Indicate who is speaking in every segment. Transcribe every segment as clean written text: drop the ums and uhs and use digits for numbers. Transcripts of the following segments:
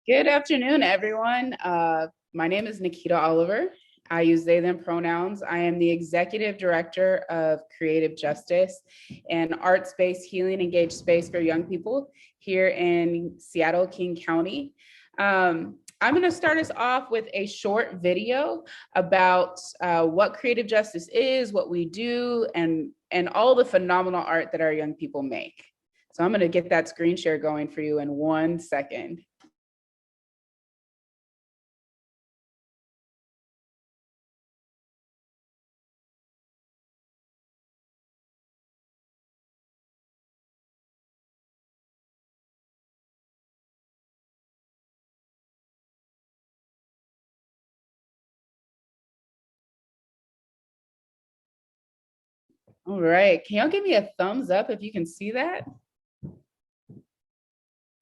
Speaker 1: Good afternoon, everyone. My name is Nikita Oliver. I use they, them pronouns. I am the Executive Director of Creative Justice and Arts-Based Healing Engaged Space for Young People here in Seattle, King County. I'm going to start us off with a short video about what creative justice is, what we do, and all the phenomenal art that our young people make. So I'm going to get that screen share going for you in 1 second. All right, can y'all give me a thumbs up if you can see that?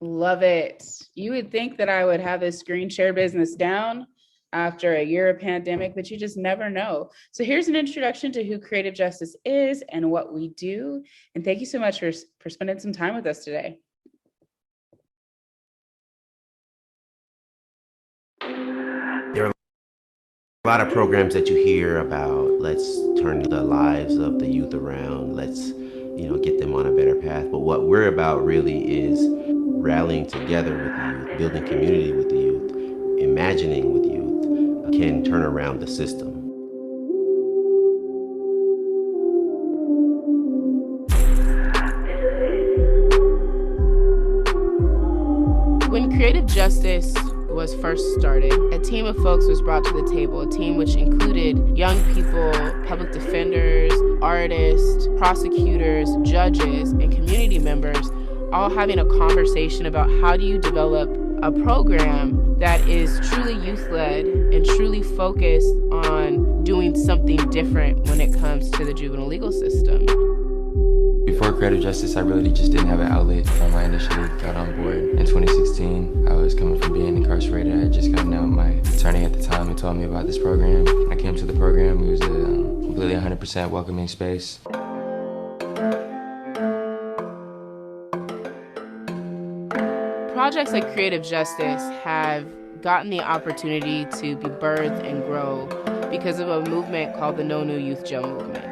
Speaker 1: Love it. You would think that I would have this screen share business down after a year of pandemic, but you just never know. So here's an introduction to who Creative Justice is and what we do. And thank you so much for spending some time with us today.
Speaker 2: There are a lot of programs that you hear about, let's turn the lives of the youth around, let's get them on a better path. But what we're about really is rallying together with the youth, building community with the youth, imagining with youth can turn around the system.
Speaker 1: When Creative Justice was first started, a team of folks was brought to the table, a team which included young people, public defenders, artists, prosecutors, judges, and community members, all having a conversation about how do you develop a program that is truly youth-led and truly focused on doing something different when it comes to the juvenile legal system.
Speaker 3: Before Creative Justice, I really just didn't have an outlet. When I initially got on board in 2016, I was coming from being incarcerated. I had just gotten out. My attorney at the time and told me about this program. When I came to the program, it was a completely 100% welcoming space.
Speaker 1: Projects like Creative Justice have gotten the opportunity to be birthed and grow because of a movement called the No New Youth Jail movement.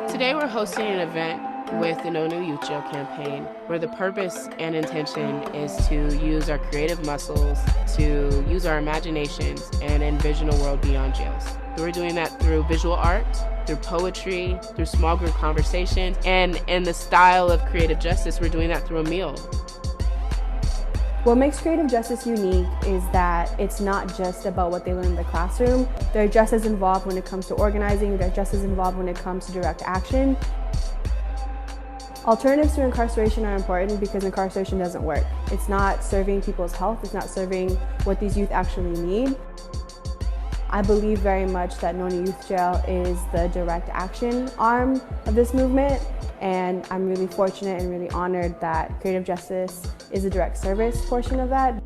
Speaker 1: Today we're hosting an event with the No New Youth Jail campaign, where the purpose and intention is to use our creative muscles, to use our imaginations, and envision a world beyond jails. We're doing that through visual art, through poetry, through small group conversations, and in the style of Creative Justice, we're doing that through a meal.
Speaker 4: What makes Creative Justice unique is that it's not just about what they learn in the classroom. They're just as involved when it comes to organizing, they're just as involved when it comes to direct action. Alternatives to incarceration are important because incarceration doesn't work. It's not serving people's health, it's not serving what these youth actually need. I believe very much that No New Youth Jail is the direct action arm of this movement, and I'm really fortunate and really honored that Creative Justice is the direct service portion of that.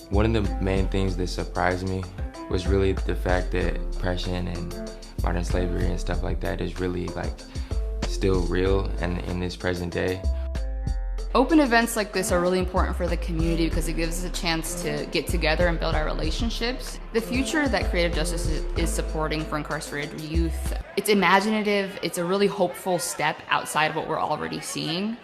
Speaker 3: One of the main things that surprised me was really the fact that oppression and modern slavery and stuff like that is really still real and in this present day.
Speaker 5: Open events like this are really important for the community because it gives us a chance to get together and build our relationships. The future that Creative Justice is supporting for incarcerated youth, it's imaginative, it's a really hopeful step outside of what we're already seeing.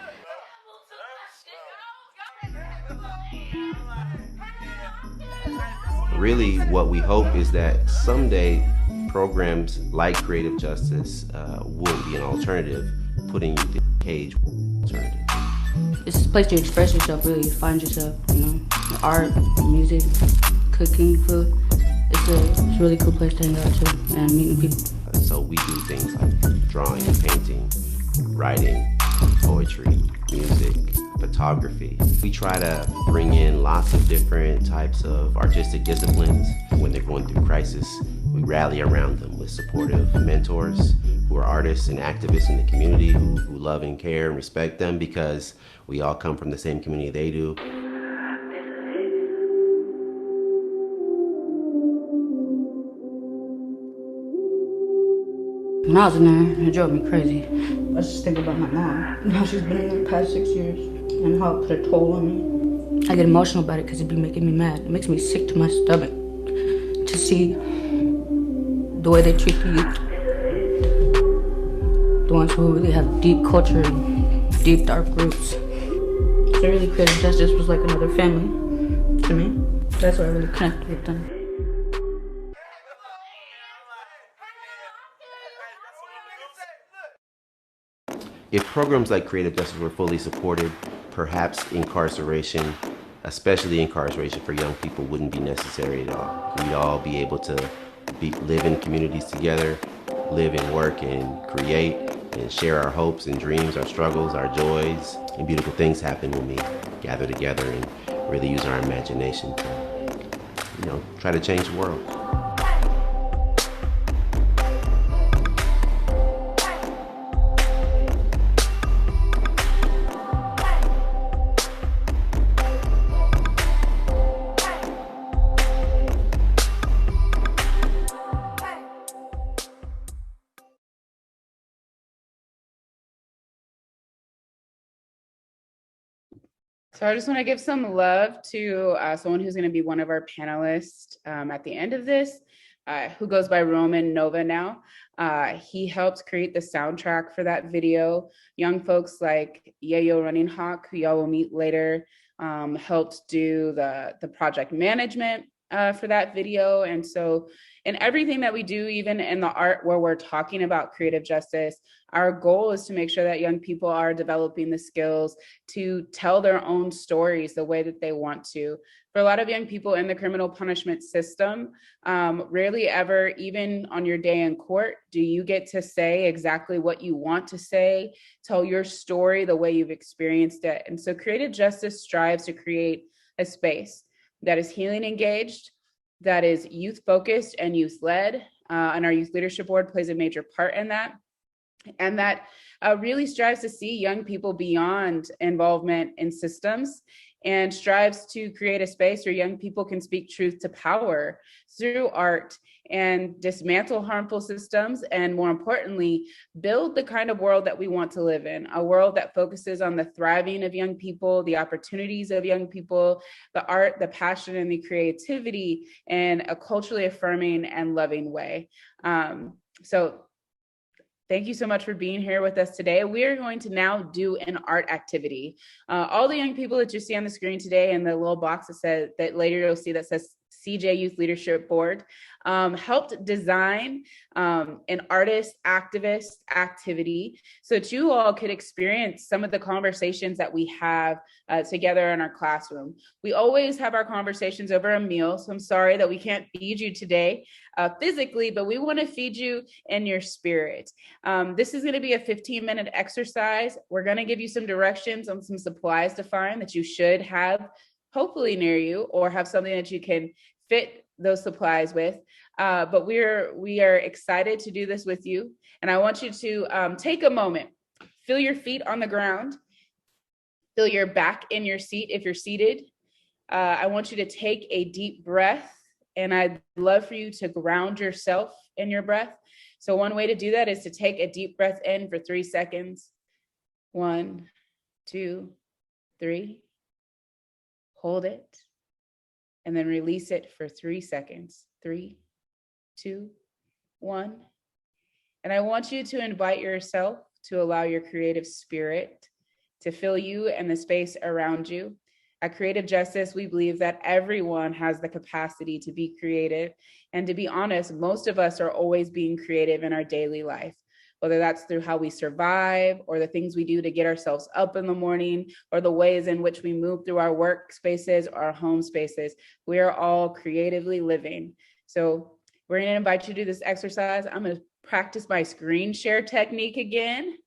Speaker 2: Really, what we hope is that someday programs like Creative Justice will be an alternative, putting youth in a cage alternative.
Speaker 6: It's a place to express yourself, really, find yourself, art, music, cooking, food. It's a really cool place to hang out to and meeting people.
Speaker 2: So we do things like drawing and painting, writing, poetry, music, photography. We try to bring in lots of different types of artistic disciplines. When they're going through crisis, we rally around them with supportive mentors who are artists and activists in the community who love and care and respect them because we all come from the same community they do.
Speaker 6: When I was in there, it drove me crazy. I just think about my mom and how she's been in there the past 6 years and how it put a toll on me. I get emotional about it because it be making me mad. It makes me sick to my stomach to see the way they treat the youth. The ones who really have deep culture and deep dark roots. So really creative justice was like another family to me. That's why I really connected with them.
Speaker 2: If programs like Creative Justice were fully supported, perhaps incarceration, especially incarceration for young people, wouldn't be necessary at all. We'd all be able to live in communities together, live and work and create and share our hopes and dreams, our struggles, our joys, and beautiful things happen when we gather together and really use our imagination to, try to change the world.
Speaker 1: So I just want to give some love to someone who's going to be one of our panelists at the end of this, who goes by Roman Nova now. He helped create the soundtrack for that video. Young folks like Yayo Running Hawk, who y'all will meet later, helped do the project management for that video. And so in everything that we do, even in the art where we're talking about creative justice, our goal is to make sure that young people are developing the skills to tell their own stories the way that they want to. For a lot of young people in the criminal punishment system, rarely ever, even on your day in court, do you get to say exactly what you want to say, tell your story the way you've experienced it. And so creative justice strives to create a space that is healing engaged, that is youth focused and youth led. And our youth leadership board plays a major part in that. And that really strives to see young people beyond involvement in systems and strives to create a space where young people can speak truth to power through art and dismantle harmful systems, and more importantly, build the kind of world that we want to live in, a world that focuses on the thriving of young people, the opportunities of young people, the art, the passion, and the creativity in a culturally affirming and loving way. So thank you so much for being here with us today. We are going to now do an art activity. All the young people that you see on the screen today and the little box that says, that later you'll see that says CJ Youth Leadership Board, helped design an artist activist activity so that you all could experience some of the conversations that we have together in our classroom. We always have our conversations over a meal, so I'm sorry that we can't feed you today physically, but we want to feed you in your spirit. This is going to be a 15-minute exercise. We're going to give you some directions on some supplies to find that you should have hopefully near you, or have something that you can fit those supplies with. But we are excited to do this with you. And I want you to take a moment, feel your feet on the ground, feel your back in your seat if you're seated. I want you to take a deep breath, and I'd love for you to ground yourself in your breath. So one way to do that is to take a deep breath in for 3 seconds. 1, 2, 3. Hold it, and then release it for 3 seconds. 3, 2, 1. And I want you to invite yourself to allow your creative spirit to fill you and the space around you. At Creative Justice, we believe that everyone has the capacity to be creative. And to be honest, most of us are always being creative in our daily life, whether that's through how we survive or the things we do to get ourselves up in the morning, or the ways in which we move through our workspaces or our home spaces. We are all creatively living. So we're going to invite you to do this exercise. I'm going to practice my screen share technique again.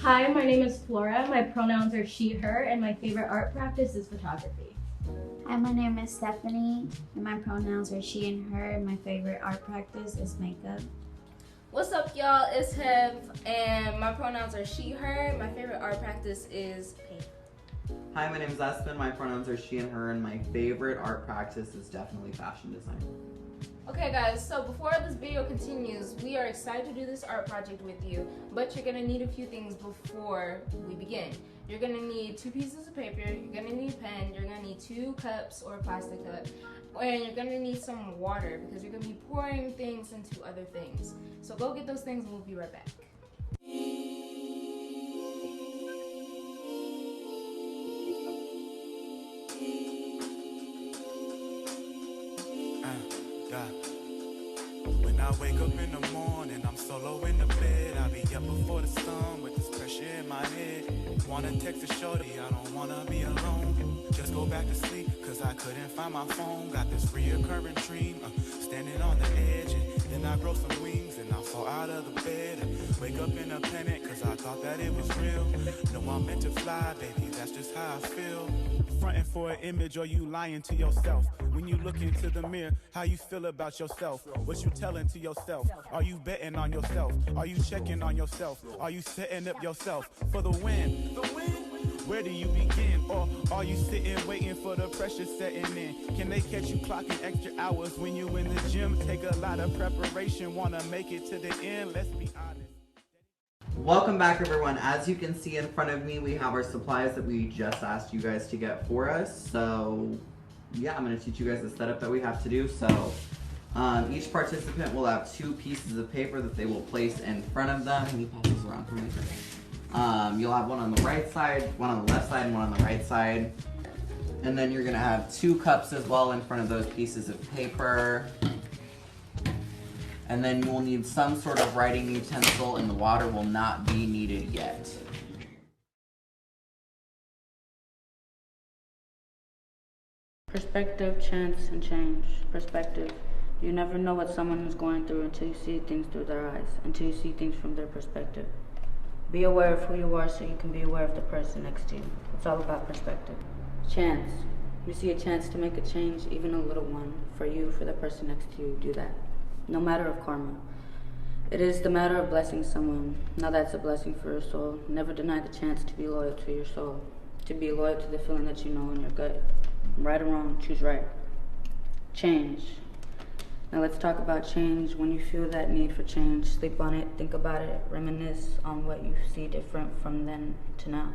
Speaker 7: Hi, my name is Flora. My pronouns are she, her, and my favorite art practice is photography.
Speaker 8: Hi, my name is Stephanie, and my pronouns are she and her, and my favorite art practice is makeup.
Speaker 9: What's up, y'all? It's Hev, and my pronouns are she, her. My favorite art practice is paint.
Speaker 10: Hi, my name is Espen. My pronouns are she and her, and my favorite art practice is definitely fashion design.
Speaker 9: Okay, guys, so before this video continues, we are excited to do this art project with you, but you're gonna need a few things before we begin. You're gonna need 2 pieces of paper, you're gonna need a pen, you're gonna need 2 cups or a plastic cup, and you're gonna need some water because you're gonna be pouring things into other things. So go get those things and we'll be right back.
Speaker 11: When I wake up in the morning, I'm solo in the bed. I be up before the sun with this pressure in my head. Wanna text a shorty, I don't wanna be alone. Just go back to sleep, cause I couldn't find my phone. Got this reoccurring dream, standing on the edge. And then I grow some wings and I fall out of the bed. Wake up in a panic, cause I thought that it was real. No, I'm meant to fly, baby, that's just how I feel. Fronting for an image or you lying to yourself. When you look into the mirror, how you feel about yourself? What you telling to yourself? Are you betting on yourself? Are you checking on yourself? Are you setting up yourself for the win? Where do you begin? Or are you sitting waiting for the pressure setting in? Can they catch you clocking extra hours when you in the gym? Take a lot of preparation, wanna make it to the end, let's be honest.
Speaker 10: Welcome back, everyone. As you can see in front of me, we have our supplies that we just asked you guys to get for us. So yeah, I'm gonna teach you guys the setup that we have to do. So each participant will have 2 pieces of paper that they will place in front of them. Can you pass this around for me? You'll have one on the right side, one on the left side, and one on the right side. And then you're gonna have 2 cups as well in front of those pieces of paper. And then you will need some sort of writing utensil, and the water will not be needed yet.
Speaker 6: Perspective, chance, and change. Perspective. You never know what someone is going through until you see things through their eyes, until you see things from their perspective. Be aware of who you are so you can be aware of the person next to you. It's all about perspective. Chance. You see a chance to make a change, even a little one, for you, for the person next to you, do that. No matter of karma. It is the matter of blessing someone. Now that's a blessing for your soul. Never deny the chance to be loyal to your soul. To be loyal to the feeling that you know in your gut. Right or wrong, choose right. Change. Now let's talk about change. When you feel that need for change, sleep on it, think about it, reminisce on what you see different from then to now.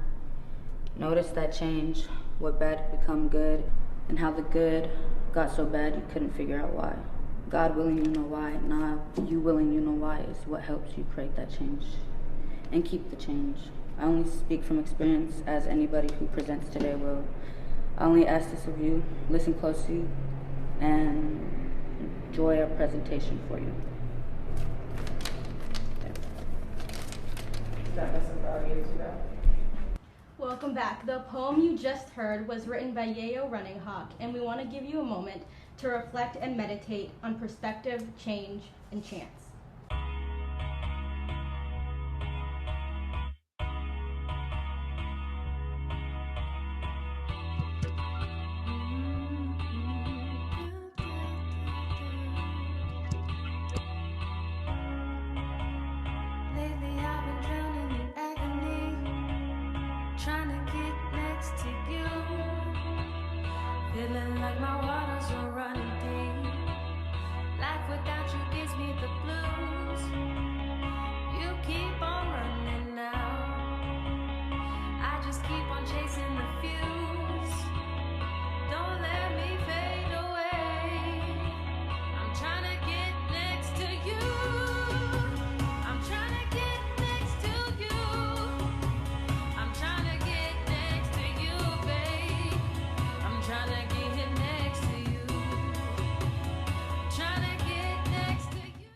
Speaker 6: Notice that change, what bad become good, and how the good got so bad you couldn't figure out why. God willing you know why, not you willing you know why is what helps you create that change. And keep the change. I only speak from experience, as anybody who presents today will. I only ask this of you, listen closely, and enjoy our presentation for you.
Speaker 7: Welcome back. The poem you just heard was written by Yayo Running Hawk, and we want to give you a moment to reflect and meditate on perspective, change, and chance.
Speaker 12: Feeling like my waters are running deep. Life without you gives me the blues. You keep on running now. I just keep on chasing the fuse. Don't let me fade away. I'm trying to get next to you. I'm trying to get next to you. I'm trying to get next to you, babe. I'm trying to get next to you. Trying to get next to you.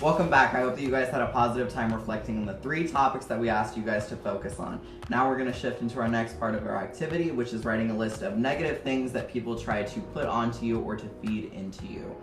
Speaker 10: Welcome back. I hope that you guys had a positive time reflecting on the 3 topics that we asked you guys to focus on. Now we're going to shift into our next part of our activity, which is writing a list of negative things that people try to put onto you or to feed into you.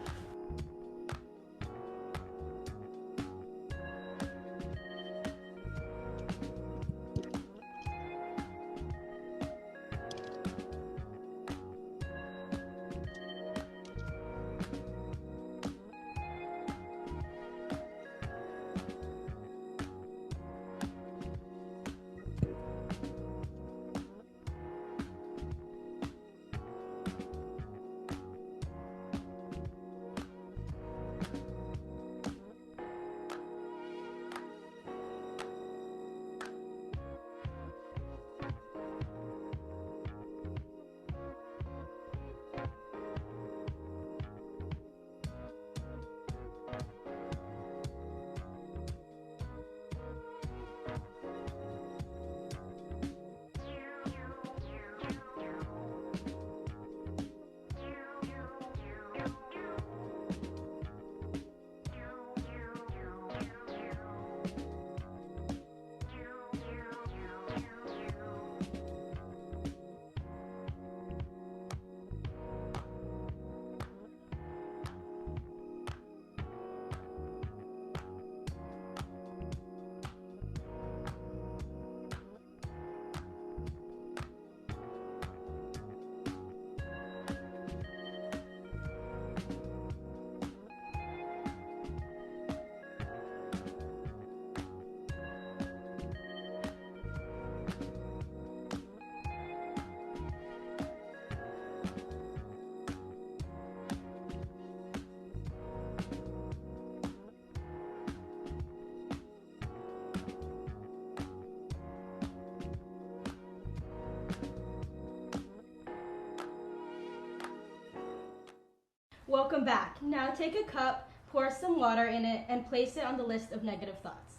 Speaker 7: Welcome back. Now take a cup, pour some water in it, and place it on the list of negative thoughts.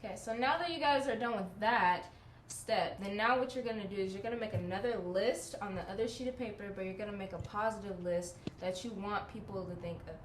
Speaker 9: Okay, so now that you guys are done with that step, then now what you're gonna do is you're gonna make another list on the other sheet of paper, but you're gonna make a positive list that you want people to think of you.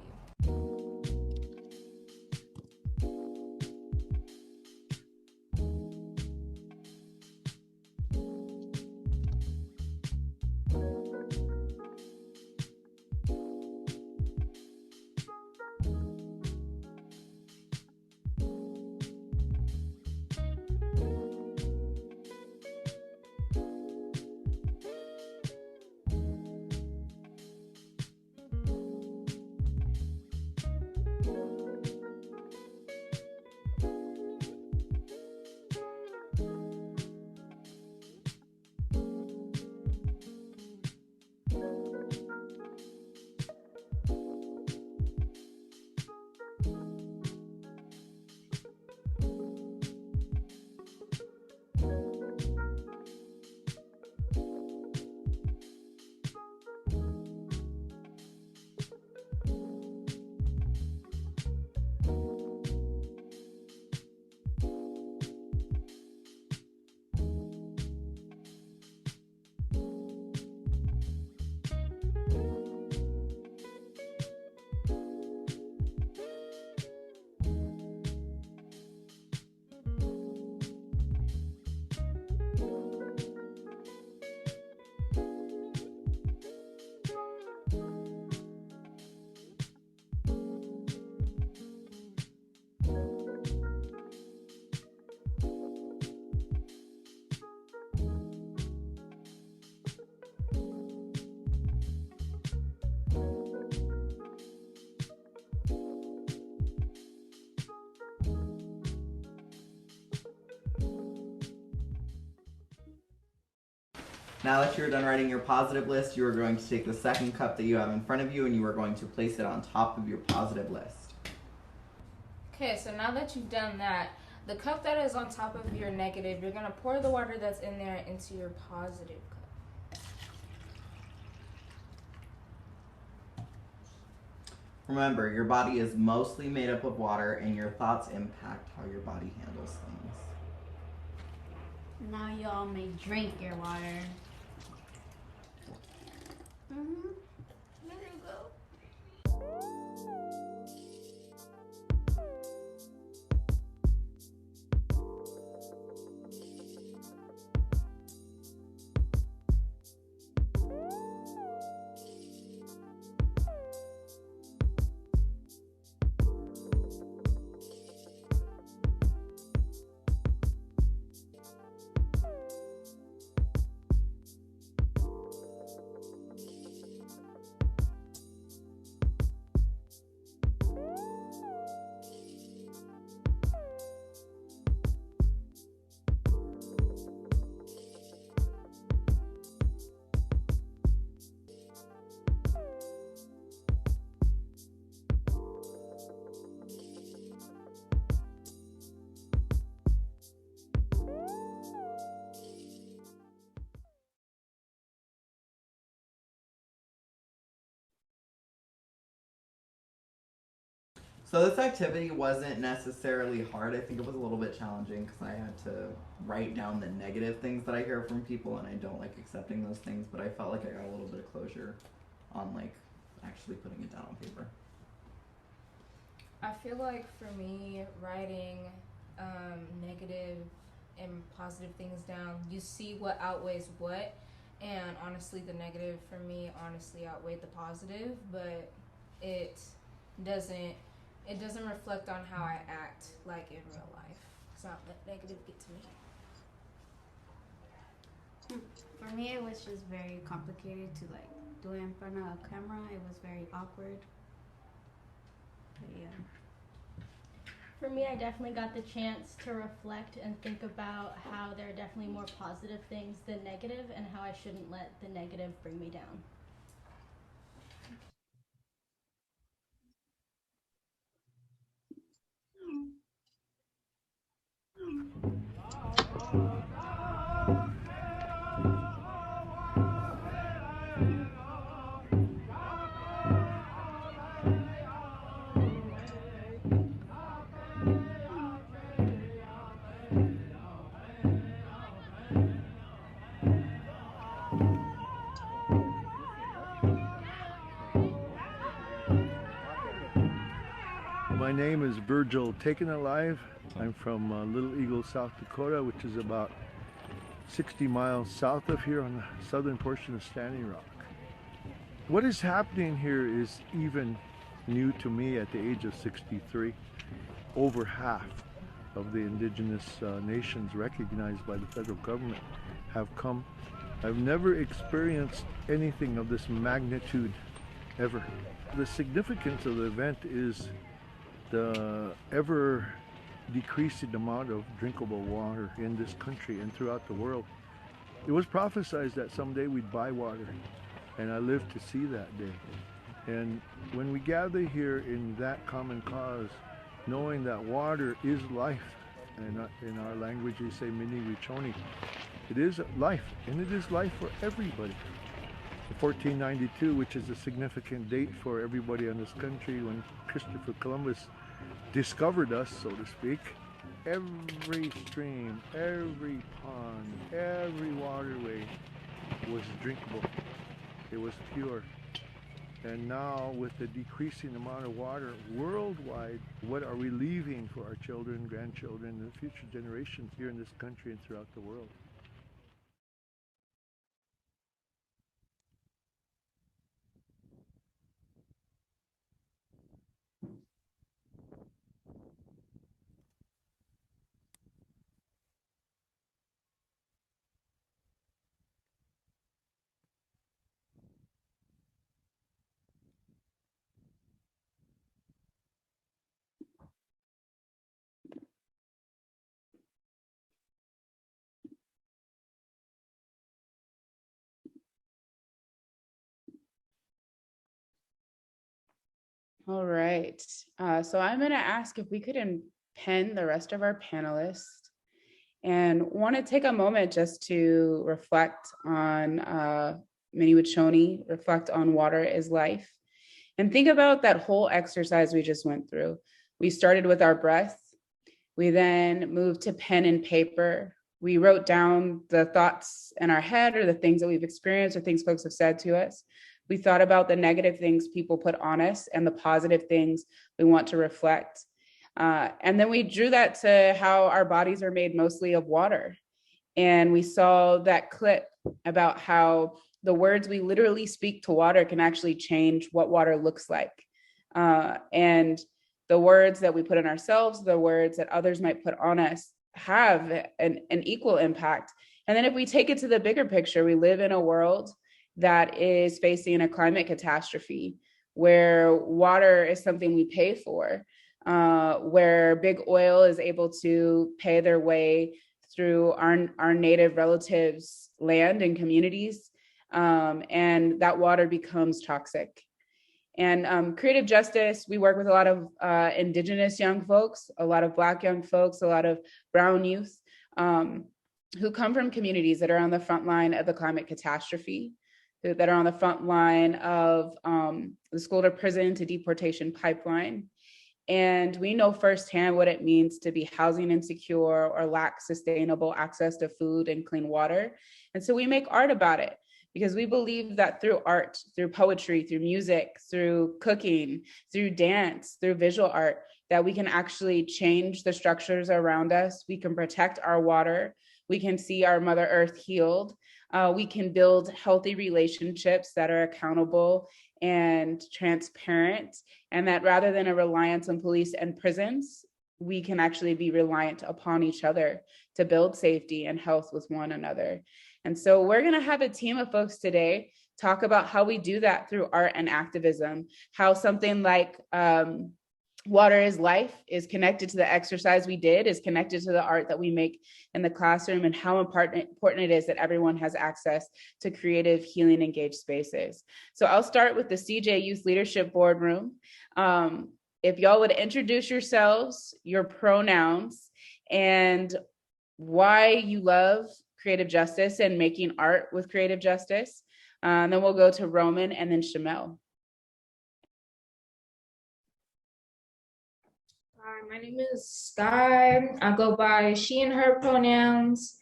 Speaker 10: Now that you're done writing your positive list, you are going to take the second cup that you have in front of you and you are going to place it on top of your positive list.
Speaker 9: Okay, so now that you've done that, the cup that is on top of your negative, you're gonna pour the water that's in there into your positive cup.
Speaker 10: Remember, your body is mostly made up of water and your thoughts impact how your body handles things.
Speaker 8: Now y'all may drink your water.
Speaker 9: There you go.
Speaker 10: So this activity wasn't necessarily hard. I think it was a little bit challenging because I had to write down the negative things that I hear from people and I don't like accepting those things, but I felt like I got a little bit of closure on like actually putting it down on paper.
Speaker 9: I feel like for me, writing negative and positive things down, you see what outweighs what, and honestly the negative for me honestly outweighed the positive, but it doesn't reflect on how I act like in real life. It's not let negative get to me.
Speaker 8: For me, it was just very complicated to like do it in front of a camera. It was very awkward. But yeah.
Speaker 7: For me, I definitely got the chance to reflect and think about how there are definitely more positive things than negative and how I shouldn't let the negative bring me down.
Speaker 13: My name is Virgil Taken Alive. I'm from Little Eagle, South Dakota, which is about 60 miles south of here on the southern portion of Standing Rock. What is happening here is even new to me at the age of 63. Over half of the indigenous nations recognized by the federal government have come. I've never experienced anything of this magnitude ever. The significance of the event is the ever decreasing amount of drinkable water in this country and throughout the world. It was prophesied that someday we'd buy water, and I lived to see that day. And when we gather here in that common cause, knowing that water is life, and in our language we say mini wichoni, it is life, and it is life for everybody. 1492, which is a significant date for everybody in this country, when Christopher Columbus discovered us, so to speak, every stream, every pond, every waterway was drinkable. It was pure. And now, with the decreasing amount of water worldwide, what are we leaving for our children, grandchildren, and future generations here in this country and throughout the world?
Speaker 1: All right. So I'm going to ask if we could pen the rest of our panelists, and want to take a moment just to reflect on Mini Wachoni, reflect on water is life, and think about that whole exercise we just went through. We started with our breath. We then moved to pen and paper. We wrote down the thoughts in our head or the things that we've experienced or things folks have said to us. We thought about the negative things people put on us and the positive things we want to reflect. And then we drew that to how our bodies are made mostly of water. And we saw that clip about how the words we literally speak to water can actually change what water looks like. And the words that we put on ourselves, the words that others might put on us, have an equal impact. And then if we take it to the bigger picture, we live in a world that is facing a climate catastrophe where water is something we pay for, where big oil is able to pay their way through our native relatives' land and communities, and that water becomes toxic. And Creative Justice, we work with a lot of Indigenous young folks, a lot of Black young folks, a lot of Brown youth who come from communities that are on the front line of the climate catastrophe, that are on the front line of the school to prison to deportation pipeline. And we know firsthand what it means to be housing insecure or lack sustainable access to food and clean water. And so we make art about it, because we believe that through art, through poetry, through music, through cooking, through dance, through visual art, that we can actually change the structures around us. We can protect our water. We can see our Mother Earth healed. We can build healthy relationships that are accountable and transparent, and that rather than a reliance on police and prisons, we can actually be reliant upon each other to build safety and health with one another. And so we're going to have a team of folks today talk about how we do that through art and activism, how something like Water is Life is connected to the exercise we did, is connected to the art that we make in the classroom, and how important it is that everyone has access to creative, healing, engaged spaces. So I'll start with the CJ Youth Leadership Boardroom. If y'all would introduce yourselves, your pronouns, and why you love creative justice and making art with creative justice. Then we'll go to Roman and then Shamel.
Speaker 14: My name is Sky. I go by she and her pronouns.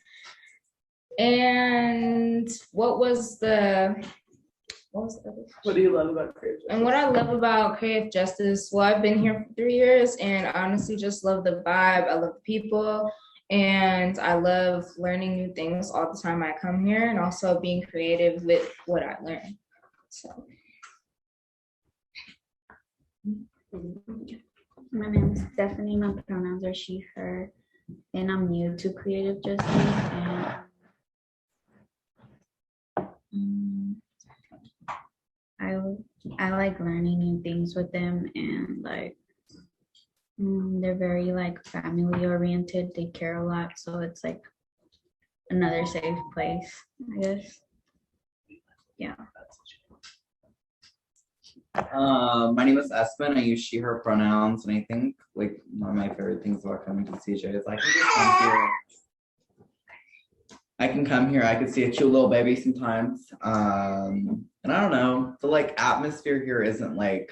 Speaker 14: And what was the What was the other?
Speaker 15: What do you love about creative justice?
Speaker 14: And what I love about creative justice, well, I've been here for 3 years and I honestly just love the vibe. I love the people and I love learning new things all the time I come here and also being creative with what I learn. So.
Speaker 8: My name is Stephanie. My pronouns are she, her, and I'm new to creative justice. And I like learning new things with them, and like they're very like family oriented. They care a lot, so it's like another safe place, I guess. Yeah.
Speaker 10: My name is Espen. I use she, her pronouns, and I think like one of my favorite things about coming to CJ is I can just come here. I can come here. I can see a cute little baby sometimes. And I don't know, the like atmosphere here isn't like,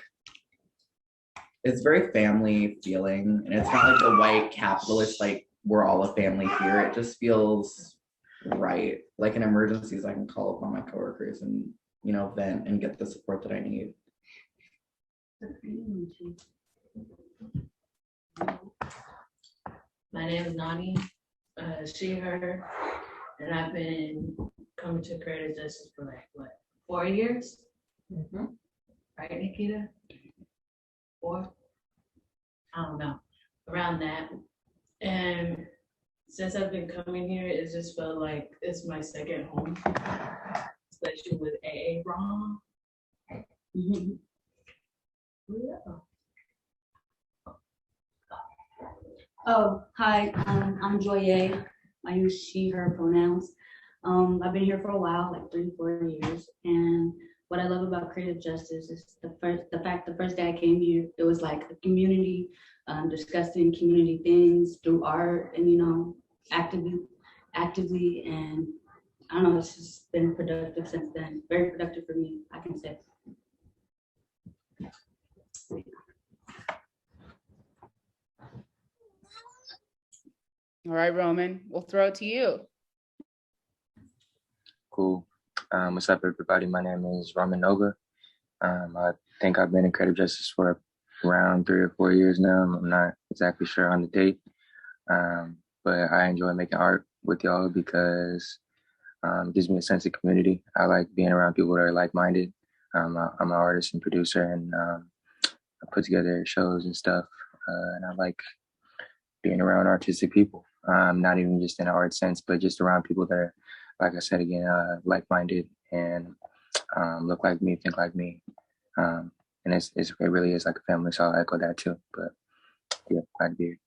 Speaker 10: it's very family feeling, and it's not like the white capitalist like we're all a family here. It just feels right. Like in emergencies, I can call upon my coworkers and vent and get the support that I need.
Speaker 16: My name is Nani, she, her, and I've been coming to creative justice for like, what, 4 years? Right, Nikita? 4? I don't know, around that. And since I've been coming here, it just felt like it's my second home, especially with AA Rom.
Speaker 6: Oh, hi, I'm Joye. I use she, her pronouns. I've been here for a while, like 3-4 years. And what I love about creative justice is the first day I came here, it was like a community, discussing community things through art and, actively. And I don't know, it's just been productive since then. Very productive for me, I can say.
Speaker 1: All right, Roman, we'll throw it to you.
Speaker 3: Cool. What's up, everybody? My name is Roman Nova. I think I've been in creative justice for around 3 or 4 years now. I'm not exactly sure on the date, but I enjoy making art with y'all because it gives me a sense of community. I like being around people that are like-minded. I'm an artist and producer, and I put together shows and stuff, and I like being around artistic people. Not even just in an art sense, but just around people that are, like I said again, like-minded and look like me, think like me. And it really is like a family, so I'll echo that too. But yeah, glad to be here.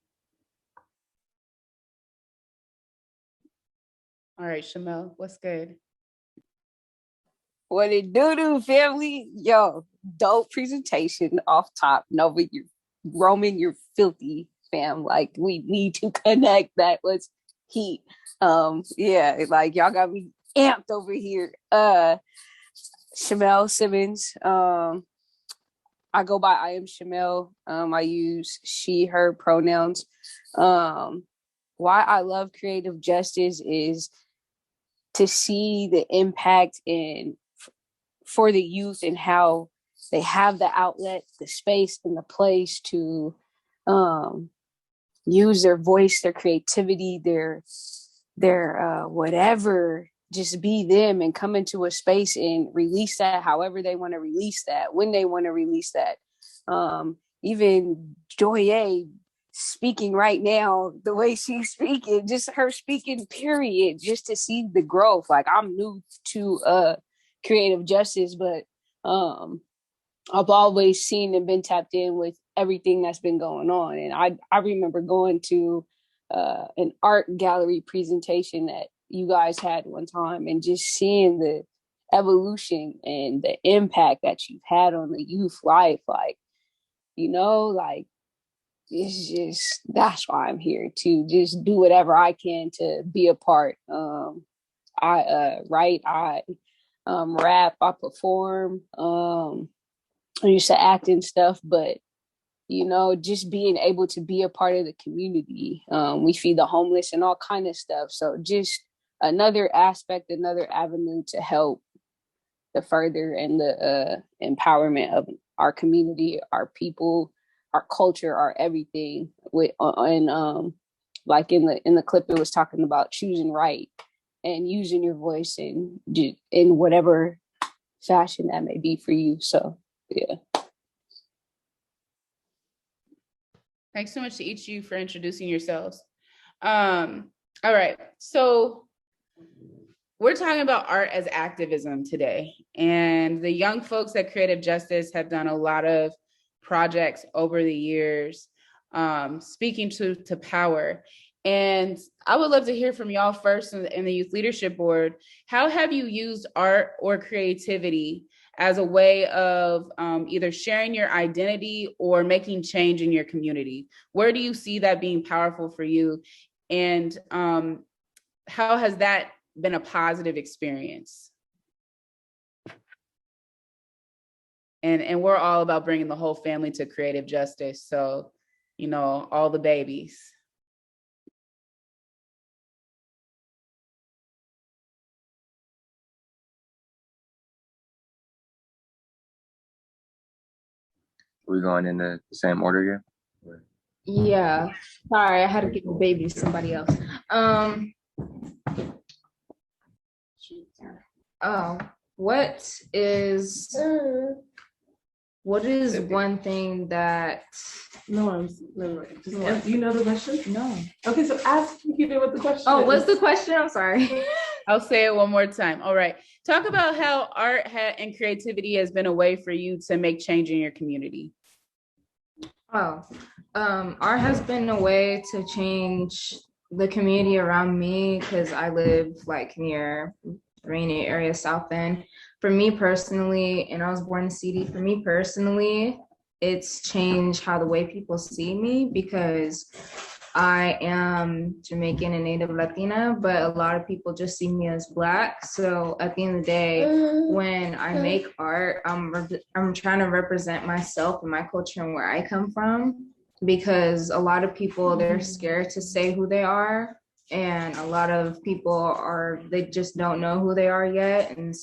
Speaker 1: All right, Shamel, what's good?
Speaker 17: What it do, family? Yo, dope presentation off top. Nova, you're Roman, you're filthy, fam. Like, we need to connect. That was heat. Yeah, like y'all got me amped over here. Shamel Simmons. I go by I am Shamel. I use she, her pronouns. Why I love creative justice is to see the impact for the youth and how they have the outlet, the space, and the place to use their voice, their creativity, their whatever, just be them and come into a space and release that however they want to release that, when they want to release that. Even Joye speaking right now, the way she's speaking, just her speaking, period, just to see the growth. Like, I'm new to creative justice, but I've always seen and been tapped in with everything that's been going on. And I remember going to an art gallery presentation that you guys had one time and just seeing the evolution and the impact that you've had on the youth life. Like, like, it's just, that's why I'm here, to just do whatever I can to be a part. I write, I rap, I perform, I used to act and stuff, but just being able to be a part of the community. We feed the homeless and all kind of stuff. So just another aspect, another avenue to help the further and the empowerment of our community, our people, our culture, our everything. With and like in the clip, it was talking about choosing right and using your voice in whatever fashion that may be for you. So yeah.
Speaker 1: Thanks so much to each of you for introducing yourselves. All right, so we're talking about art as activism today, and the young folks at Creative Justice have done a lot of projects over the years, speaking to power. And I would love to hear from y'all first in the Youth Leadership Board. How have you used art or creativity as a way of either sharing your identity or making change in your community? Where do you see that being powerful for you? And how has that been a positive experience? And we're all about bringing the whole family to Creative Justice. So, you know, all the babies.
Speaker 3: We're going in the same order here?
Speaker 14: Yeah. Sorry, I had to give the baby to somebody else. Oh, what is one thing that
Speaker 15: No, do you know the question?
Speaker 14: No.
Speaker 15: Okay, so ask Nikita what the question
Speaker 14: Oh,
Speaker 15: is.
Speaker 14: what's the question? I'm sorry.
Speaker 1: I'll say it one more time. All right. Talk about how art and creativity has been a way for you to make change in your community.
Speaker 14: Oh, art has been a way to change the community around me because I live like near Rainy area, South End. For me personally, and I was born in CD, for me personally, it's changed how the way people see me because I am Jamaican and Native Latina, but a lot of people just see me as Black. So at the end of the day, when I make art, I'm trying to represent myself and my culture and where I come from, because a lot of people, they're scared to say who they are. And a lot of people they just don't know who they are yet. And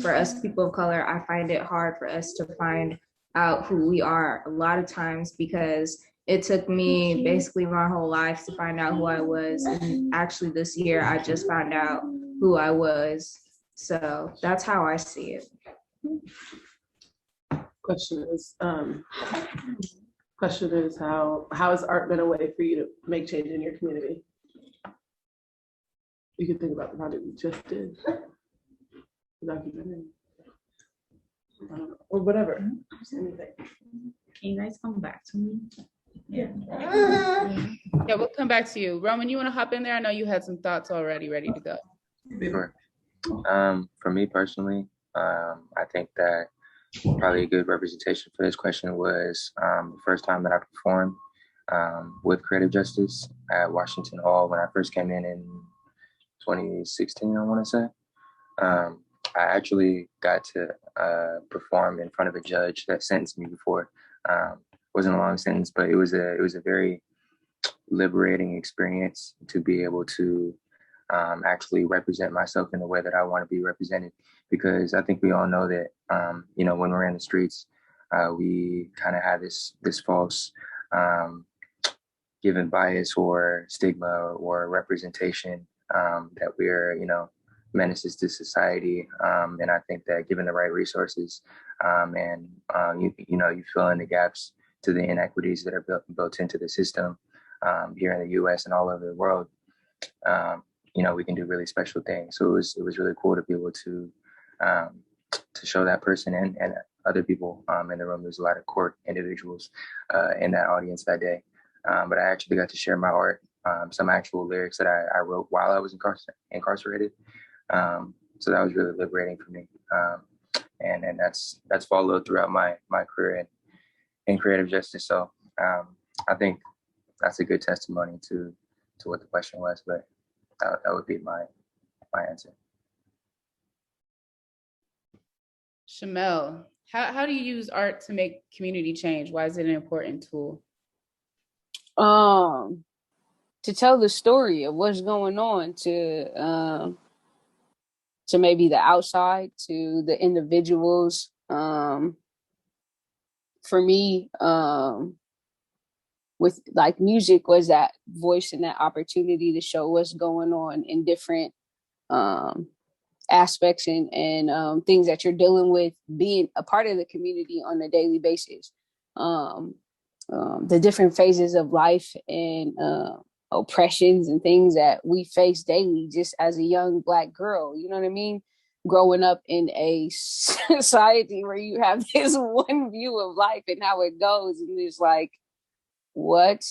Speaker 14: for us people of color, I find it hard for us to find out who we are a lot of times because it took me basically my whole life to find out who I was. And actually this year, I just found out who I was. So that's how I see it.
Speaker 15: Question is how has art been a way for you to make change in your community? You can think about the project we just did. Documentary. Or whatever. Anything.
Speaker 8: Can you guys come back to me?
Speaker 1: Yeah, we'll come back to you. Roman, you want to hop in there? I know you had some thoughts already ready to go.
Speaker 3: Sure. For me personally, I think that probably a good representation for this question was the first time that I performed with Creative Justice at Washington Hall when I first came in 2016, I want to say. I actually got to perform in front of a judge that sentenced me before. Wasn't a long sentence, but it was a very liberating experience to be able to actually represent myself in the way that I want to be represented. Because I think we all know that when we're in the streets, we kind of have this false given bias or stigma or representation that we're menaces to society. And I think that given the right resources and you fill in the gaps to the inequities that are built into the system here in the U.S. and all over the world, we can do really special things. So it was really cool to be able to show that person and other people in the room. There's a lot of court individuals in that audience that day. But I actually got to share my art, some actual lyrics that I wrote while I was incarcerated. So that was really liberating for me. And that's followed throughout my career in creative justice. So I think that's a good testimony to what the question was, but that would be my answer.
Speaker 1: Shamel, how do you use art to make community change? Why is it an important tool?
Speaker 17: To tell the story of what's going on, to maybe the outside, to the individuals. For me, with like music was that voice and that opportunity to show what's going on in different aspects and things that you're dealing with, being a part of the community on a daily basis. The different phases of life and oppressions and things that we face daily just as a young Black girl, you know what I mean? Growing up in a society where you have this one view of life and how it goes, and it's like, what,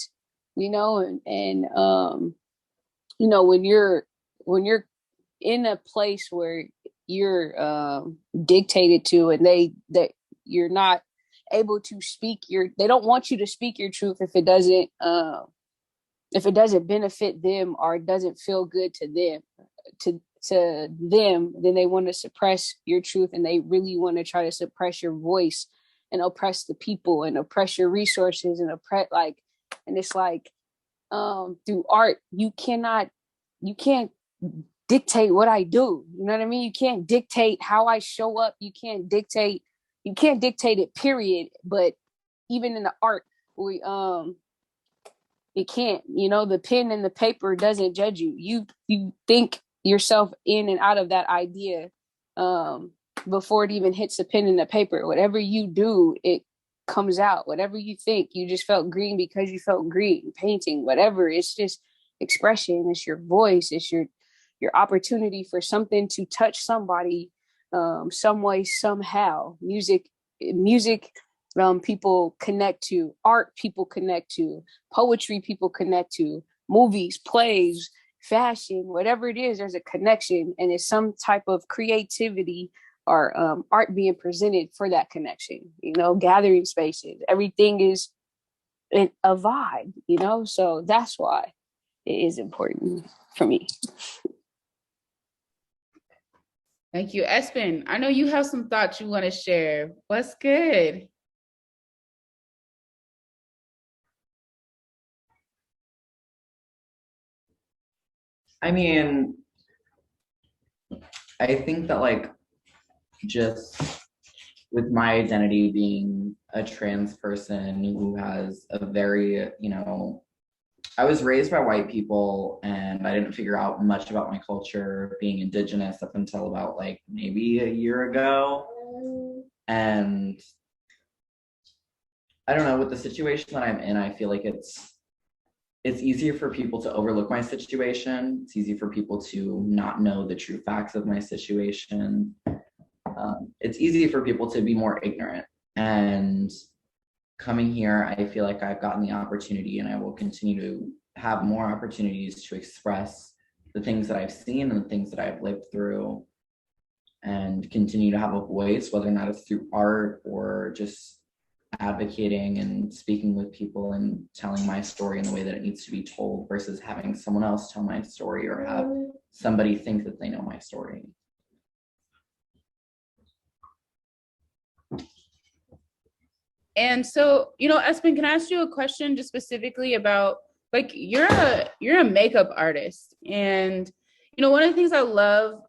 Speaker 17: you know, and you know, when you're in a place where you're dictated to, and that you're not able to speak they don't want you to speak your truth if it doesn't benefit them or doesn't feel good to them, then they want to suppress your truth, and they really want to try to suppress your voice and oppress the people and oppress your resources and and it's like, through art, you can't dictate what I do. You know what I mean? You can't dictate how I show up. You can't dictate it, period. But even in the art, it can't, you know, the pen and the paper doesn't judge you. You think yourself in and out of that idea before it even hits the pen and the paper. Whatever you do, it comes out. Whatever you think, you just felt green because you felt green. Painting, whatever, it's just expression. It's your voice. It's your opportunity for something to touch somebody some way, somehow. Music, people connect to. Art, people connect to. Poetry, people connect to. Movies, plays, fashion, whatever it is, there's a connection, and it's some type of creativity or art being presented for that connection. You know, gathering spaces, everything is a vibe, you know? So that's why it is important for me.
Speaker 1: Thank you. Espen, I know you have some thoughts you want to share. What's good?
Speaker 10: I mean, I think that like just with my identity being a trans person who has a very, you know, I was raised by white people and I didn't figure out much about my culture being indigenous up until about like maybe a year ago. And I don't know, with the situation that I'm in, I feel like it's easier for people to overlook my situation. It's easy for people to not know the true facts of my situation. It's easy for people to be more ignorant. And coming here, I feel like I've gotten the opportunity, and I will continue to have more opportunities to express the things that I've seen and the things that I've lived through, and continue to have a voice, whether or not it's through art or just advocating and speaking with people and telling my story in the way that it needs to be told versus having someone else tell my story or have somebody think that they know my story.
Speaker 1: And so, you know, Espen, can I ask you a question just specifically about, like, you're a makeup artist, and, you know, one of the things I love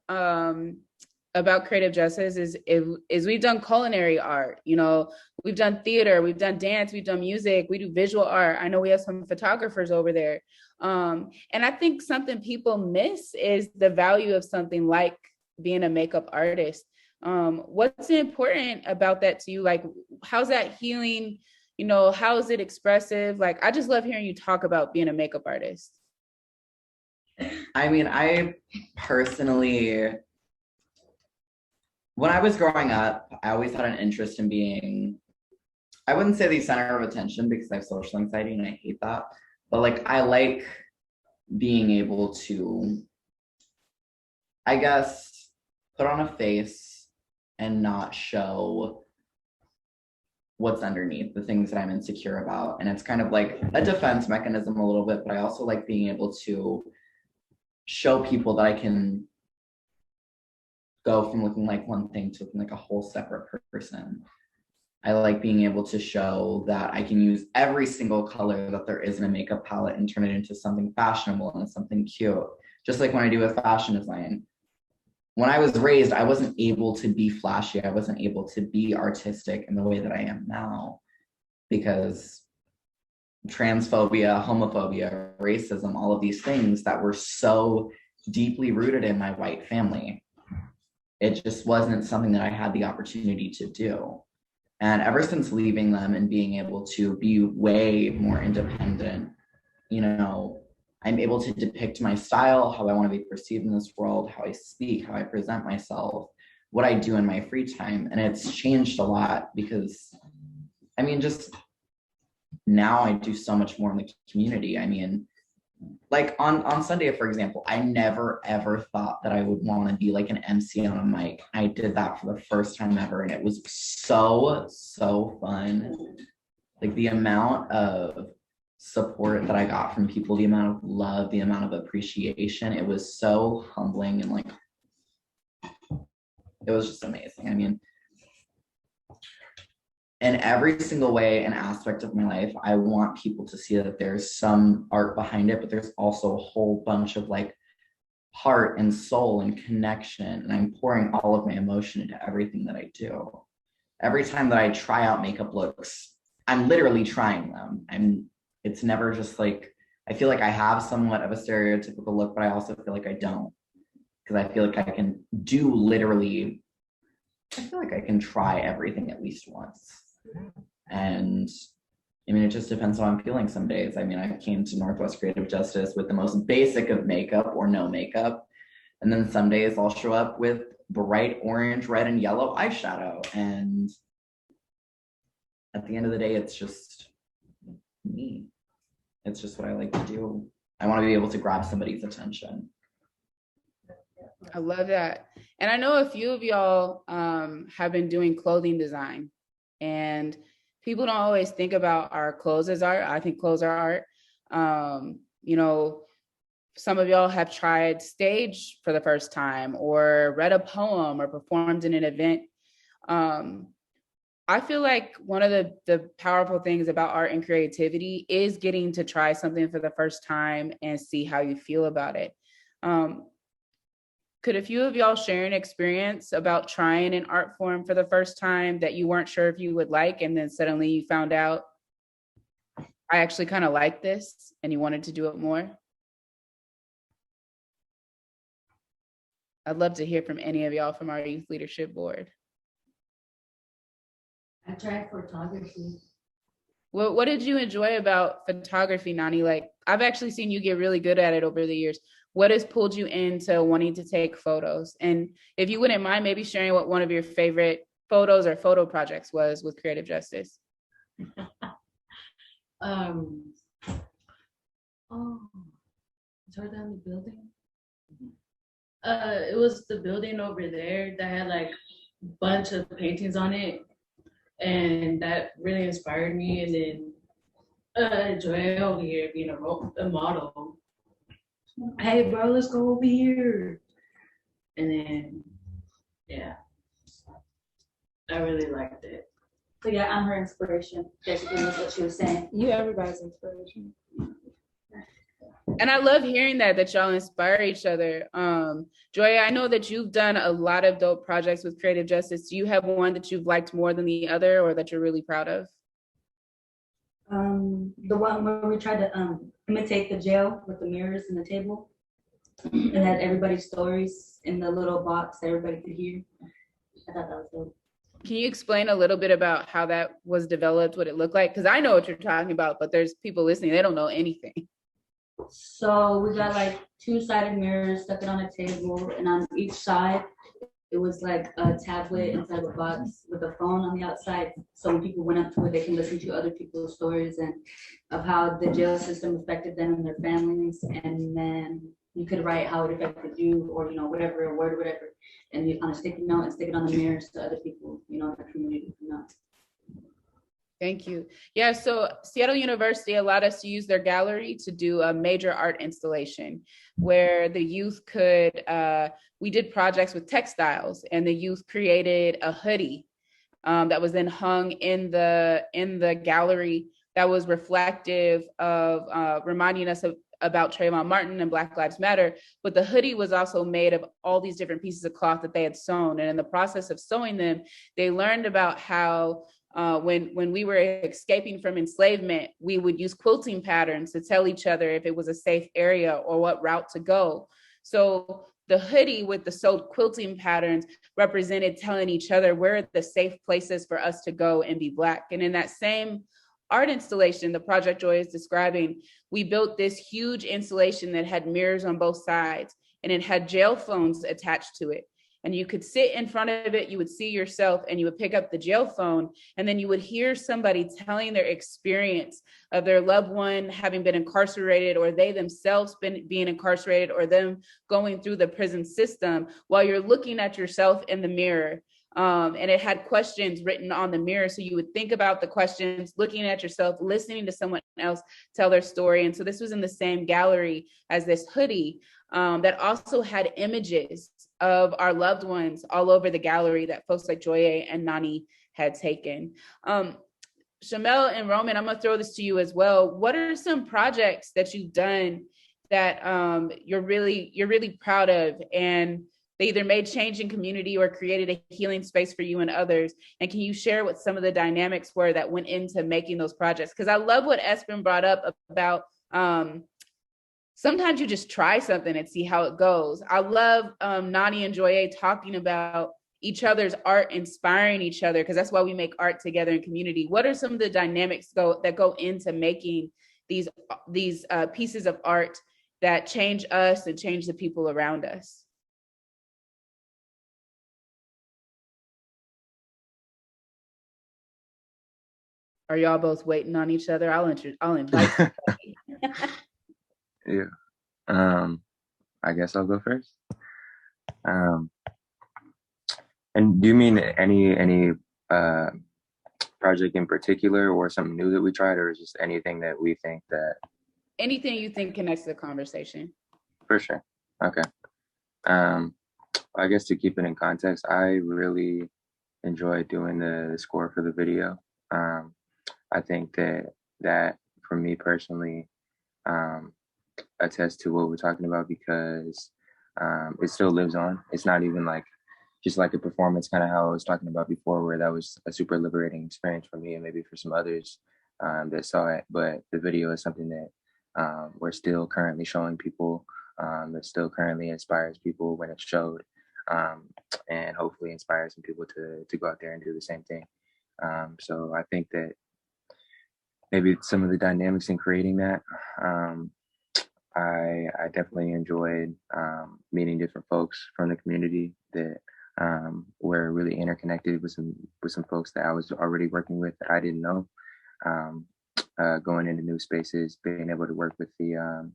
Speaker 1: about Creative Justice is we've done culinary art, you know, we've done theater, we've done dance, we've done music, we do visual art. I know we have some photographers over there. And I think something people miss is the value of something like being a makeup artist. What's important about that to you? Like, how's that healing? You know, how is it expressive? Like, I just love hearing you talk about being a makeup artist.
Speaker 10: I mean, I personally, when I was growing up, I always had an interest in being, I wouldn't say the center of attention because I have social anxiety and I hate that, but like, I like being able to, I guess, put on a face and not show what's underneath, the things that I'm insecure about. And it's kind of like a defense mechanism a little bit, but I also like being able to show people that I can go from looking like one thing to looking like a whole separate person. I like being able to show that I can use every single color that there is in a makeup palette and turn it into something fashionable and something cute. Just like when I do a fashion design, when I was raised, I wasn't able to be flashy. I wasn't able to be artistic in the way that I am now because transphobia, homophobia, racism, all of these things that were so deeply rooted in my white family. It just wasn't something that I had the opportunity to do. And ever since leaving them and being able to be way more independent, you know, I'm able to depict my style, how I want to be perceived in this world, how I speak, how I present myself, what I do in my free time. And it's changed a lot because, I mean, just now I do so much more in the community. I mean, like on Sunday, for example, I never ever thought that I would want to be like an MC on a mic. I did that for the first time ever, and it was so fun. Like the amount of support that I got from people, the amount of love, the amount of appreciation, it was so humbling, and like it was just amazing. I mean, in every single way and aspect of my life, I want people to see that there's some art behind it, but there's also a whole bunch of like heart and soul and connection. And I'm pouring all of my emotion into everything that I do. Every time that I try out makeup looks, I'm literally trying them. It's never just like, I feel like I have somewhat of a stereotypical look, but I also feel like I don't. Because I feel like I can do literally, I feel like I can try everything at least once. And I mean, it just depends how I'm feeling some days. I mean, I came to Northwest Creative Justice with the most basic of makeup or no makeup. And then some days I'll show up with bright orange, red, and yellow eyeshadow. And at the end of the day, it's just me. It's just what I like to do. I want to be able to grab somebody's attention.
Speaker 1: I love that. And I know a few of y'all have been doing clothing design. And people don't always think about our clothes as art. I think clothes are art. You know, some of y'all have tried stage for the first time or read a poem or performed in an event. I feel like one of the powerful things about art and creativity is getting to try something for the first time and see how you feel about it. Could a few of y'all share an experience about trying an art form for the first time that you weren't sure if you would like, and then suddenly you found out, I actually kind of like this, and you wanted to do it more? I'd love to hear from any of y'all from our youth leadership board.
Speaker 6: I tried photography.
Speaker 1: What did you enjoy about photography, Nani? Like, I've actually seen you get really good at it over the years. What has pulled you into wanting to take photos? And if you wouldn't mind maybe sharing what one of your favorite photos or photo projects was with Creative Justice.
Speaker 16: Tore down the building. It was the building over there that had like a bunch of paintings on it, and that really inspired me. And then Joy over here being a model. Hey, bro, let's go over here. And then, yeah, I really liked it.
Speaker 18: So yeah, I'm her inspiration. Basically, that's what she was saying. You everybody's inspiration.
Speaker 1: And I love hearing that y'all inspire each other. Joya, I know that you've done a lot of dope projects with Creative Justice. Do you have one that you've liked more than the other or that you're really proud of?
Speaker 18: The one where we tried to imitate the jail with the mirrors and the table. And had everybody's stories in the little box that everybody could hear. I thought that was dope.
Speaker 1: Can you explain a little bit about how that was developed, what it looked like? Because I know what you're talking about, but there's people listening, they don't know anything.
Speaker 18: So we got like two-sided mirrors, stuck it on a table, and on each side, it was like a tablet inside of a box with a phone on the outside. So when people went up to it, they can listen to other people's stories and of how the jail system affected them and their families. And then you could write how it affected you, or whatever, a word, whatever, and you on a sticky note and stick it on the mirrors so other people, in the community can know.
Speaker 1: Thank you. Yeah, so Seattle University allowed us to use their gallery to do a major art installation where the youth could, we did projects with textiles, and the youth created a hoodie that was then hung in the gallery that was reflective of reminding us about Trayvon Martin and Black Lives Matter, but the hoodie was also made of all these different pieces of cloth that they had sewn. And in the process of sewing them, they learned about how when we were escaping from enslavement, we would use quilting patterns to tell each other if it was a safe area or what route to go. So the hoodie with the sewed quilting patterns represented telling each other where are the safe places for us to go and be Black. And in that same art installation, the project Joy is describing, we built this huge installation that had mirrors on both sides, and it had jail phones attached to it. And you could sit in front of it, you would see yourself, and you would pick up the jail phone, and then you would hear somebody telling their experience of their loved one having been incarcerated, or they themselves being incarcerated, or them going through the prison system while you're looking at yourself in the mirror. And it had questions written on the mirror. So you would think about the questions, looking at yourself, listening to someone else tell their story. And so this was in the same gallery as this hoodie that also had images of our loved ones all over the gallery that folks like Joye and Nani had taken. Shamel and Roman, I'm gonna throw this to you as well. What are some projects that you've done that you're really proud of, and they either made change in community or created a healing space for you and others? And can you share what some of the dynamics were that went into making those projects? Because I love what Espen brought up about sometimes you just try something and see how it goes. I love Nani and Joye talking about each other's art, inspiring each other, because that's why we make art together in community. What are some of the dynamics that go into making these pieces of art that change us and change the people around us? Are y'all both waiting on each other? I'll invite you.
Speaker 3: Yeah. I guess I'll go first. And do you mean any project in particular, or something new that we tried, or just anything that we think that?
Speaker 1: Anything you think connects to the conversation.
Speaker 3: For sure. Okay. I guess to keep it in context, I really enjoyed doing the score for the video. I think that for me personally, attests to what we're talking about, because it still lives on. It's not even like just like a performance, kind of how I was talking about before, where that was a super liberating experience for me and maybe for some others that saw it. But the video is something that we're still currently showing people, that still currently inspires people when it's showed, and hopefully inspires some people to go out there and do the same thing. So I think that maybe some of the dynamics in creating that, I definitely enjoyed meeting different folks from the community that were really interconnected with some folks that I was already working with that I didn't know. Going into new spaces, being able to work with the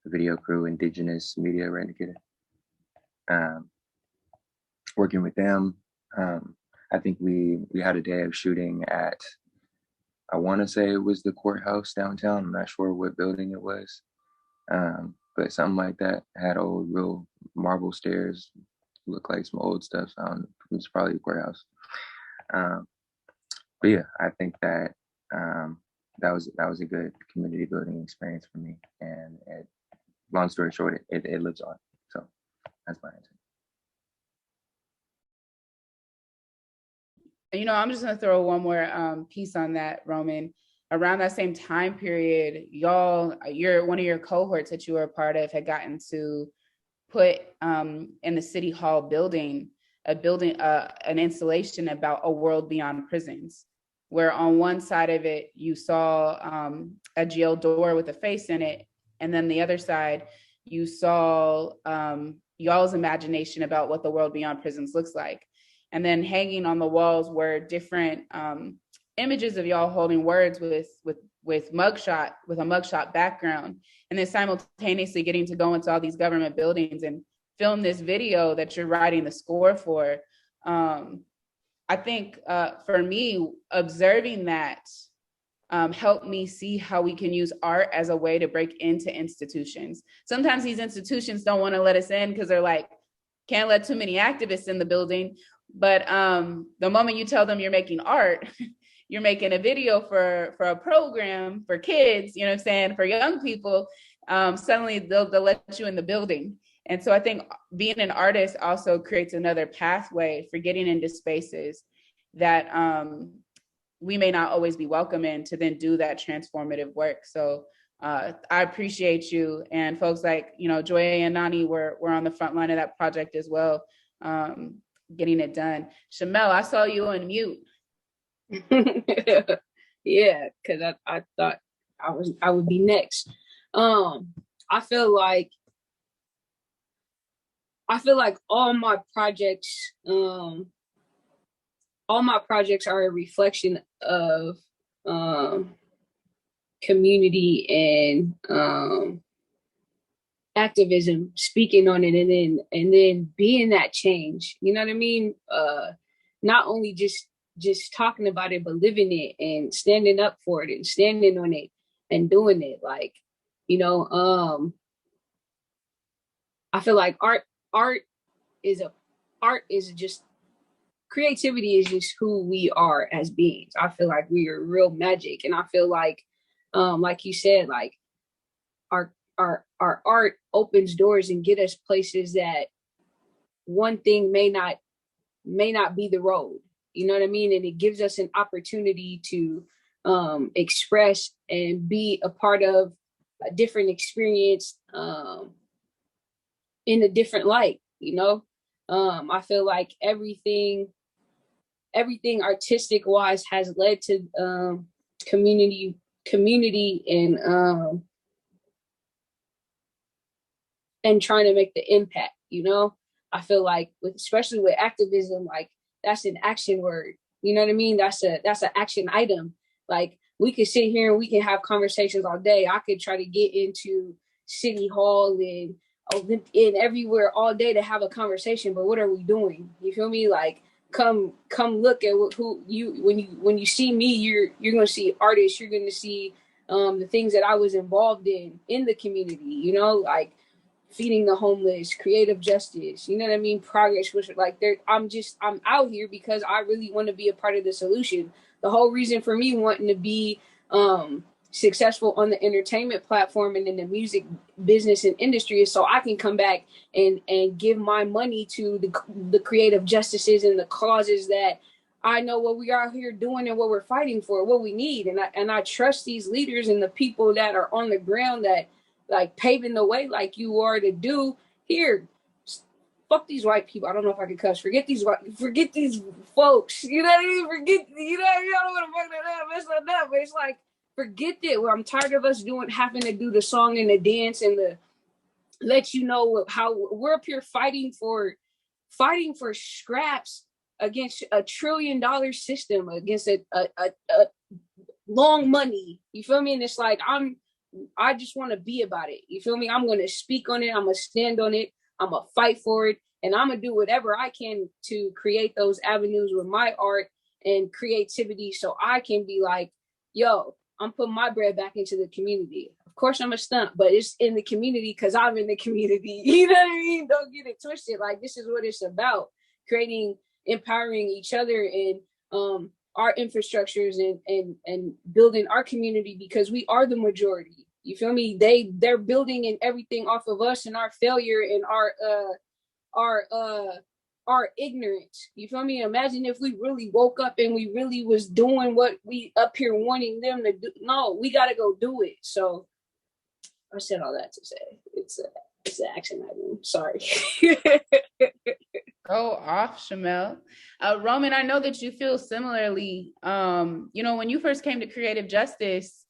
Speaker 3: video crew, Indigenous Media, right, Nikita? Working with them. I think we had a day of shooting at, I want to say it was the courthouse downtown. I'm not sure what building it was. But something like that. Had old real marble stairs, look like some old stuff. So it's probably a courthouse. But yeah, I think that that was a good community building experience for me. And long story short, it lives on. So that's my answer.
Speaker 1: You know, I'm just gonna throw one more piece on that, Roman. Around that same time period, one of your cohorts that you were a part of had gotten to put in the city hall building an installation about a world beyond prisons, where on one side of it you saw a jail door with a face in it, and then the other side you saw y'all's imagination about what the world beyond prisons looks like. And then hanging on the walls were different images of y'all holding words with a mugshot background, and then simultaneously getting to go into all these government buildings and film this video that you're writing the score for. I think for me, observing that helped me see how we can use art as a way to break into institutions. Sometimes these institutions don't want to let us in because they're like, can't let too many activists in the building. But the moment you tell them you're making art, you're making a video for a program for kids, you know what I'm saying, for young people, suddenly they'll let you in the building. And so I think being an artist also creates another pathway for getting into spaces that we may not always be welcome in, to then do that transformative work. So I appreciate you, and folks like, Joya and Nani were on the front line of that project as well, getting it done. Shamel, I saw you on mute.
Speaker 17: Yeah, because I thought I would be next. I feel like all my projects are a reflection of community and activism, speaking on it, and then being that change. You know what I mean? Not only just talking about it, but living it and standing up for it and standing on it and doing it. Like, I feel like art is just, creativity is just who we are as beings. I feel like we are real magic, and I feel like you said, like our art opens doors and get us places that one thing may not be the road. You know what I mean? And it gives us an opportunity to express and be a part of a different experience in a different light. I feel like everything artistic wise has led to community and trying to make the impact. I feel like especially with activism, like that's an action word. You know what I mean? That's an action item. Like, we could sit here and we can have conversations all day. I could try to get into City Hall and everywhere all day to have a conversation, but what are we doing? You feel me? Like, come look at when you see me, you're gonna see artists, you're gonna see the things that I was involved in the community, like feeding the homeless, creative justice, you know what I mean? Progress, which like I'm out here because I really want to be a part of the solution. The whole reason for me wanting to be successful on the entertainment platform and in the music business and industry is so I can come back and give my money to the creative justices and the causes that I know what we are here doing and what we're fighting for, what we need. And I trust these leaders and the people that are on the ground that like paving the way like you are to do here. Fuck these white people. I don't know if I can cuss. Forget these folks. You know what I mean? I don't want to fuck that up, mess that up. But it's like, forget that. Well, I'm tired of us having to do the song and the dance and the let you know how we're up here fighting for scraps against $1 trillion system, against a long money. You feel me? And it's like, I just want to be about it. You feel me? I'm going to speak on it. I'm going to stand on it. I'm going to fight for it. And I'm going to do whatever I can to create those avenues with my art and creativity so I can be like, yo, I'm putting my bread back into the community. Of course, I'm a stunt, but it's in the community because I'm in the community. You know what I mean? Don't get it twisted. Like, this is what it's about. Creating, empowering each other and our infrastructures and building our community because we are the majority. You feel me? They're building and everything off of us and our failure and our ignorance. You feel me? Imagine if we really woke up and we really was doing what we up here wanting them to do. No, we got to go do it. So I said all that to say it's an action item. Sorry.
Speaker 1: Go off, Shamel. Roman, I know that you feel similarly. When you first came to Creative Justice,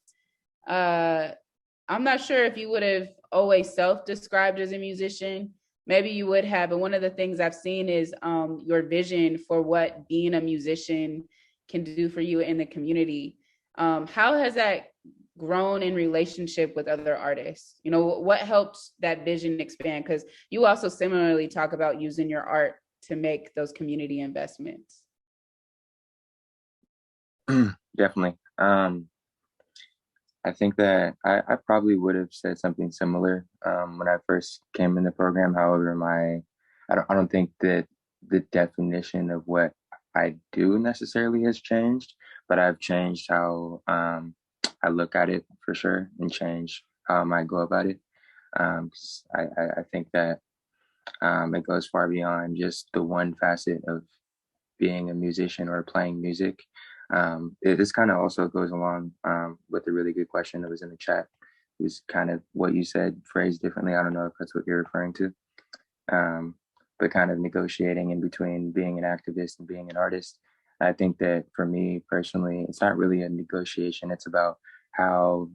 Speaker 1: I'm not sure if you would have always self-described as a musician. Maybe you would have, but one of the things I've seen is your vision for what being a musician can do for you in the community. How has that grown in relationship with other artists? What helped that vision expand? Because you also similarly talk about using your art to make those community investments.
Speaker 3: Definitely. I think that I probably would have said something similar when I first came in the program. However, I don't think that the definition of what I do necessarily has changed, but I've changed how I look at it for sure, and changed how I might go about it. 'Cause I think that it goes far beyond just the one facet of being a musician or playing music. This kind of also goes along with a really good question that was in the chat. It was kind of what you said, phrased differently. I don't know if that's what you're referring to, but kind of negotiating in between being an activist and being an artist. I think that for me personally, it's not really a negotiation. It's about how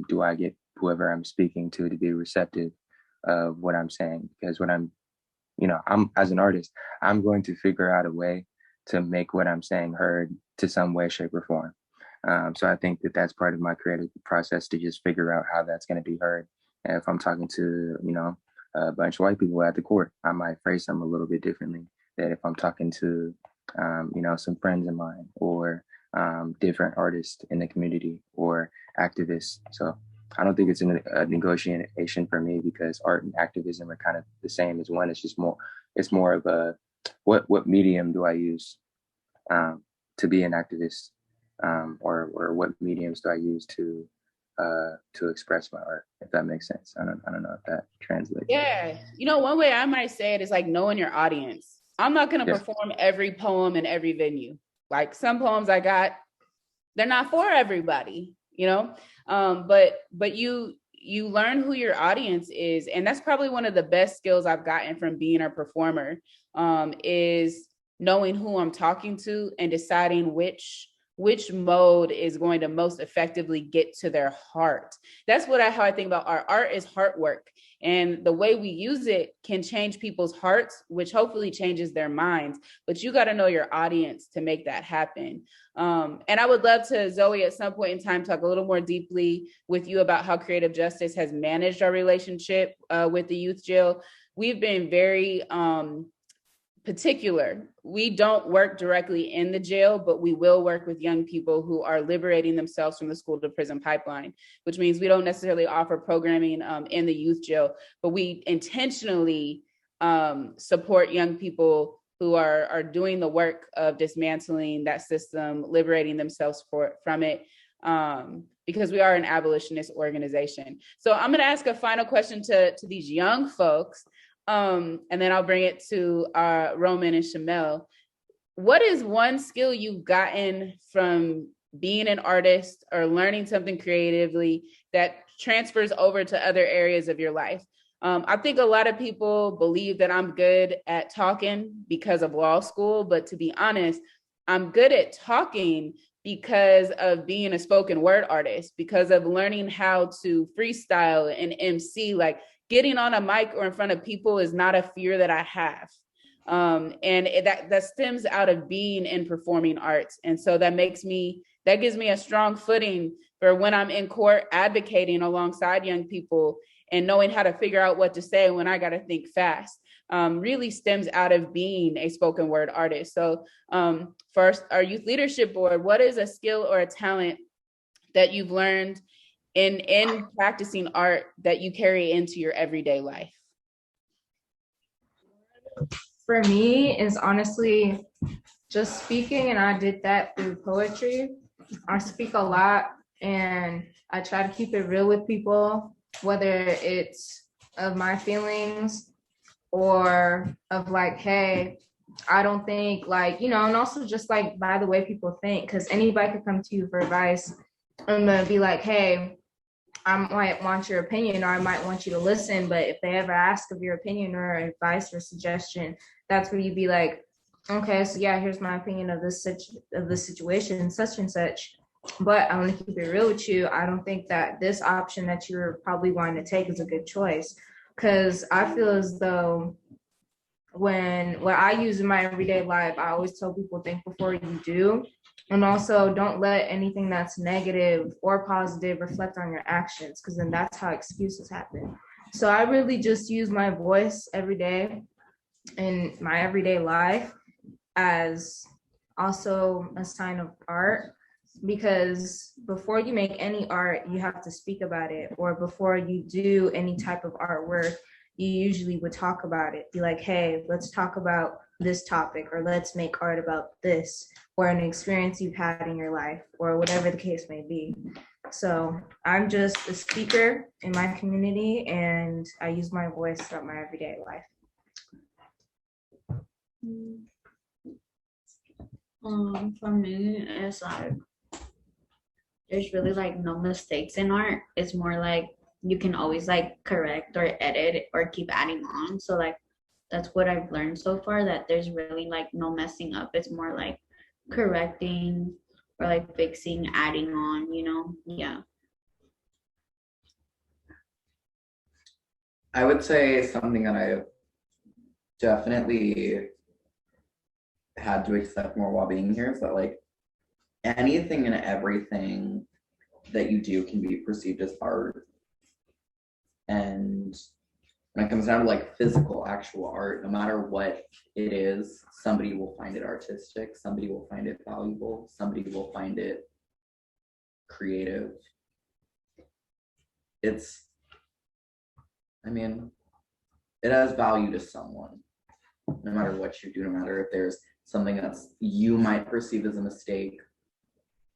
Speaker 3: do I get whoever I'm speaking to be receptive of what I'm saying. Because when I'm as an artist, I'm going to figure out a way to make what I'm saying heard to some way, shape, or form. So I think that that's part of my creative process, to just figure out how that's going to be heard. And if I'm talking to, a bunch of white people at the court, I might phrase them a little bit differently than if I'm talking to, some friends of mine, or different artists in the community, or activists. So I don't think it's a negotiation for me, because art and activism are kind of the same as one. It's more of a, what medium do I use to be an activist, or what mediums do I use to express my art, if that makes sense. I don't know if that translates.
Speaker 1: Yeah. One way I might say it is like knowing your audience. I'm not going to perform every poem in every venue. Like some poems I got, they're not for everybody, but you learn who your audience is. And that's probably one of the best skills I've gotten from being a performer, is knowing who I'm talking to and deciding which mode is going to most effectively get to their heart. That's how I think about art. Art is heart work. And the way we use it can change people's hearts, which hopefully changes their minds. But you got to know your audience to make that happen. And I would love to, Zoe, at some point in time, talk a little more deeply with you about how Creative Justice has managed our relationship with the youth jail. We've been very particular. We don't work directly in the jail, but we will work with young people who are liberating themselves from the school to prison pipeline, which means we don't necessarily offer programming in the youth jail, but we intentionally support young people who are doing the work of dismantling that system, liberating themselves from it, because we are an abolitionist organization. So I'm going to ask a final question to these young folks. And then I'll bring it to Roman and Shamel. What is one skill you've gotten from being an artist or learning something creatively that transfers over to other areas of your life? I think a lot of people believe that I'm good at talking because of law school, but to be honest, I'm good at talking because of being a spoken word artist, because of learning how to freestyle and MC. Like, getting on a mic or in front of people is not a fear that I have. And that stems out of being in performing arts. And so that gives me a strong footing for when I'm in court advocating alongside young people and knowing how to figure out what to say when I got to think fast, really stems out of being a spoken word artist. So first, our Youth Leadership Board, what is a skill or a talent that you've learned in practicing art that you carry into your everyday life?
Speaker 14: For me, is honestly just speaking, and I did that through poetry. I speak a lot, and I try to keep it real with people, whether it's of my feelings or of like, hey, I don't think and also just like by the way people think, because anybody could come to you for advice. I'm gonna be like, hey, I might want your opinion, or I might want you to listen, but if they ever ask of your opinion or advice or suggestion, that's where you'd be like, okay, so yeah, here's my opinion of this situation, such and such. But I want to keep it real with you. I don't think that this option that you're probably going to take is a good choice, because I feel as though what I use in my everyday life, I always tell people, think before you do. And also, don't let anything that's negative or positive reflect on your actions, because then that's how excuses happen. So I really just use my voice every day in my everyday life as also a sign of art, because before you make any art, you have to speak about it, or before you do any type of artwork, you usually would talk about it. Be like, hey, let's talk about this topic, or let's make art about this, or an experience you've had in your life, or whatever the case may be. So I'm just a speaker in my community, and I use my voice throughout my everyday life.
Speaker 8: For me, it's like there's really like no mistakes in art. It's more like you can always like correct or edit or keep adding on. So like that's what I've learned so far, that there's really like no messing up. It's more like correcting or like fixing, adding on, you know? Yeah.
Speaker 10: I would say something that I definitely had to accept more while being here is that like anything and everything that you do can be perceived as art. And when it comes down to like physical, actual art, no matter what it is, somebody will find it artistic, somebody will find it valuable, somebody will find it creative. It has value to someone, no matter what you do, no matter if there's something that's you might perceive as a mistake,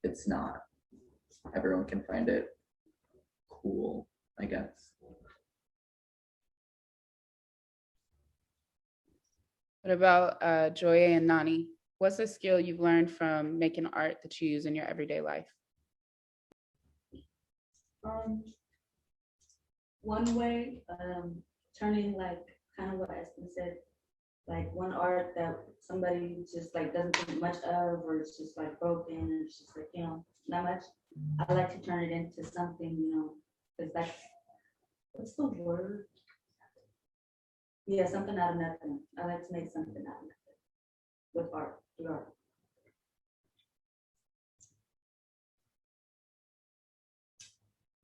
Speaker 10: it's not. Everyone can find it cool, I guess.
Speaker 1: What about Joya and Nani? What's a skill you've learned from making art that you use in your everyday life?
Speaker 18: One way, turning like kind of what Espen said, like one art that somebody just like doesn't think much of, or it's just like broken, and it's just like, you know, not much. I like to turn it into something, you know, because that's, what's the word? Yeah, something out of nothing. I like to make something out of nothing with art, through art.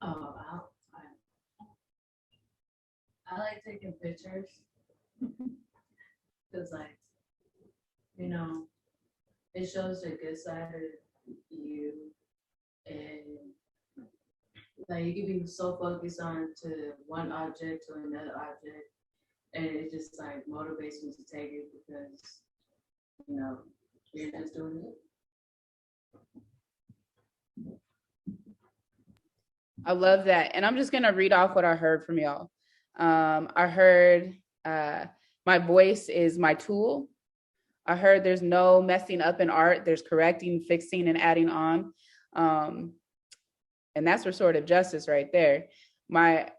Speaker 16: Oh, I like taking pictures because, like, you know, it shows the good side of you, and like you can be so focused on to one object to another object, and it just like motivates me to take it because, you know, you're just doing it.
Speaker 1: I love that. And I'm just going to read off what I heard from y'all. I heard my voice is my tool. I heard there's no messing up in art. There's correcting, fixing, and adding on. And that's restorative justice right there.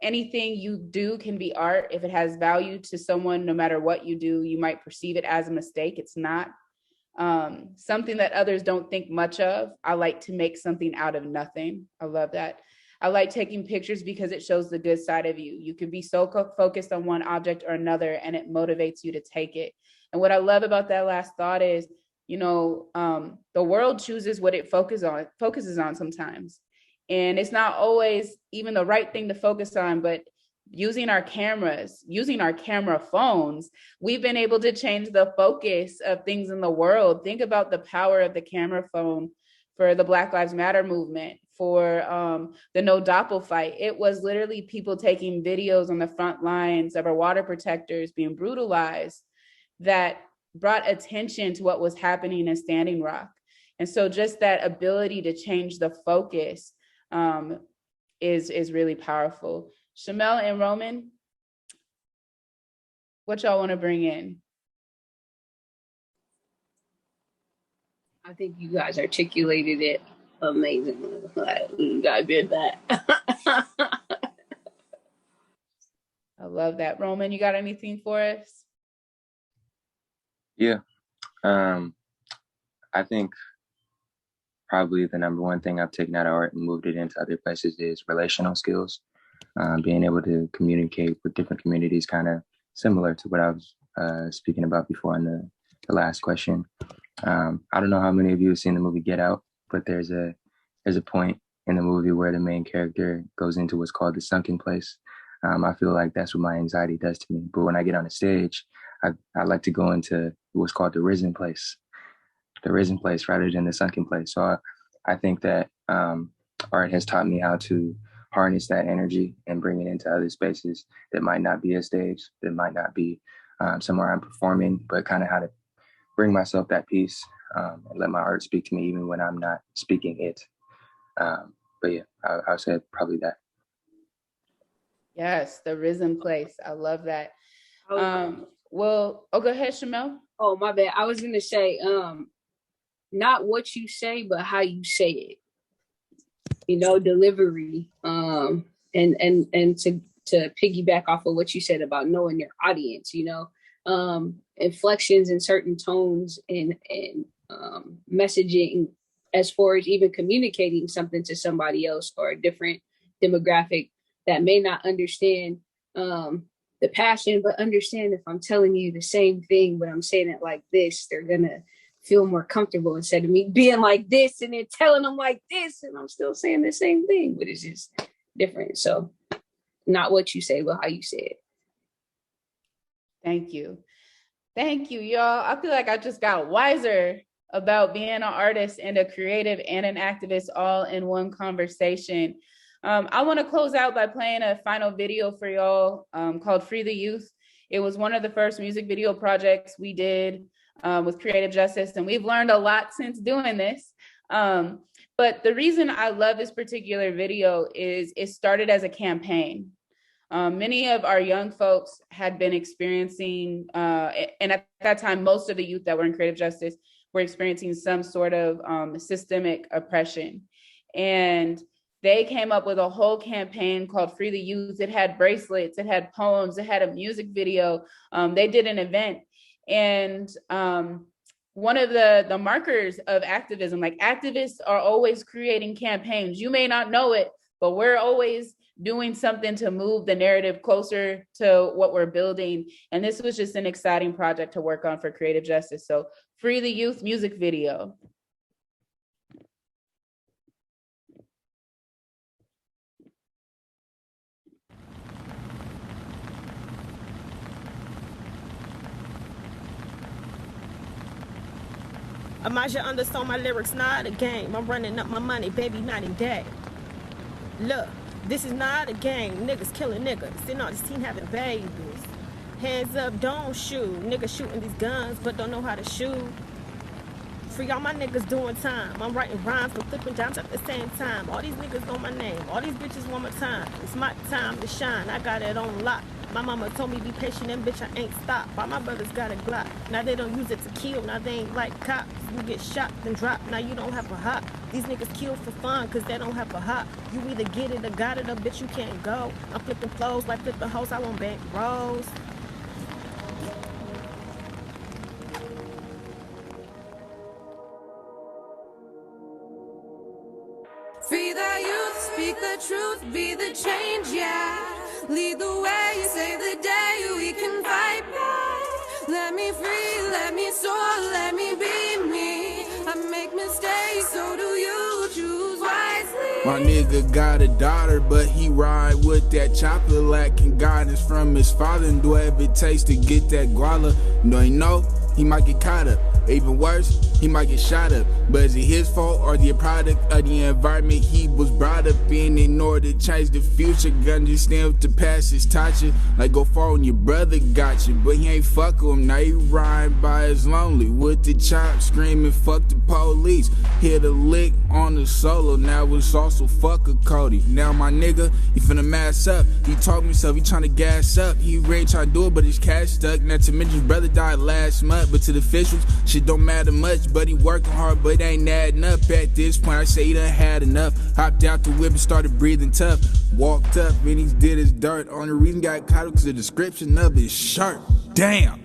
Speaker 1: Anything you do can be art. If it has value to someone, no matter what you do, you might perceive it as a mistake. It's not. Something that others don't think much of. I like to make something out of nothing. I love that. I like taking pictures because it shows the good side of you. You can be so focused on one object or another, and it motivates you to take it. And what I love about that last thought is, you know, the world chooses what it focuses on sometimes. And it's not always even the right thing to focus on, but using our cameras, using our camera phones, we've been able to change the focus of things in the world. Think about the power of the camera phone for the Black Lives Matter movement, for the No Doppel fight. It was literally people taking videos on the front lines of our water protectors being brutalized that brought attention to what was happening in Standing Rock. And so just that ability to change the focus is really powerful. Shamel and Roman, what y'all want to bring in?
Speaker 17: I think you guys articulated it amazingly. You guys did that.
Speaker 1: I love that. Roman, you got anything for us?
Speaker 3: Yeah. I think probably the number one thing I've taken out of art and moved it into other places is relational skills. Being able to communicate with different communities, kind of similar to what I was speaking about before in the last question. I don't know how many of you have seen the movie Get Out, but there's a point in the movie where the main character goes into what's called the sunken place. I feel like that's what my anxiety does to me. But when I get on the stage, I like to go into what's called the risen place rather than the sunken place. So I think that art has taught me how to harness that energy and bring it into other spaces that might not be a stage, that might not be somewhere I'm performing, but kind of how to bring myself that peace and let my art speak to me even when I'm not speaking it. But yeah, I said probably that.
Speaker 1: Yes, the risen place. I love that. Well, go ahead, Shamel.
Speaker 17: Oh, my bad. I was gonna say, not what you say, but how you say it. You know, delivery. And to piggyback off of what you said about knowing your audience, you know, inflections in certain tones and messaging as far as even communicating something to somebody else or a different demographic that may not understand the passion, but understand if I'm telling you the same thing, but I'm saying it like this, they're gonna feel more comfortable instead of me being like this and then telling them like this and I'm still saying the same thing, but it's just different. So not what you say, but how you say it.
Speaker 1: Thank you. Thank you, y'all. I feel like I just got wiser about being an artist and a creative and an activist all in one conversation. I want to close out by playing a final video for y'all called Free the Youth. It was one of the first music video projects we did with Creative Justice, and we've learned a lot since doing this. But the reason I love this particular video is it started as a campaign. Many of our young folks had been experiencing, and at that time, most of the youth that were in Creative Justice were experiencing some sort of systemic oppression. And they came up with a whole campaign called Free the Youth. It had bracelets, it had poems, it had a music video. They did an event. And one of the markers of activism, like activists are always creating campaigns. You may not know it, but we're always doing something to move the narrative closer to what we're building. And this was just an exciting project to work on for Creative Justice. So Free the Youth music video.
Speaker 19: Amaja understand my lyrics, not a game. I'm running up my money, baby, night and day. Look, this is not a game. Niggas killing niggas. Sitting on this team having babies. Hands up, don't shoot. Niggas shooting these guns, but don't know how to shoot. Free all my niggas doing time. I'm writing rhymes, but flipping dimes at the same time. All these niggas know my name. All these bitches want my time. It's my time to shine. I got it on lock. My mama told me be patient and bitch I ain't stop. All my brothers got a Glock. Now they don't use it to kill. Now they ain't like cops. You get shot then drop. Now you don't have a hop. These niggas kill for fun cause they don't have a hop. You either get it or got it or bitch you can't go. I'm flipping flows like flipping hoes. I want bank rolls.
Speaker 12: Free the youth, speak the truth, be the change, yeah. Lead the way, save the day, we can fight back. Let me free, let me soar, let me be me. I make mistakes, so do you, choose wisely.
Speaker 20: My nigga got a daughter, but he ride with that chopper, lacking guidance from his father. And do whatever it takes to get that guala. No, you know, he might get caught up. Even worse, he might get shot up. But is it his fault or the product of the environment he was brought up in order to change the future? Understand what the past is taught you. Like go far when your brother got you, but he ain't fuck with him. Now he riding by his lonely with the chop screaming fuck the police. Hit a lick on the solo, now it's also fuck a Cody. Now my nigga, he finna mass up. He told me so, he tryna gas up. He ready tryna do it, but his cash stuck. Not to mention his brother died last month, but to the officials, shit don't matter much, but he working hard, but it ain't adding up. At this point, I say he done had enough. Hopped out the whip and started breathing tough. Walked up and he did his dirt. Only reason got caught because the description of his shirt. Damn.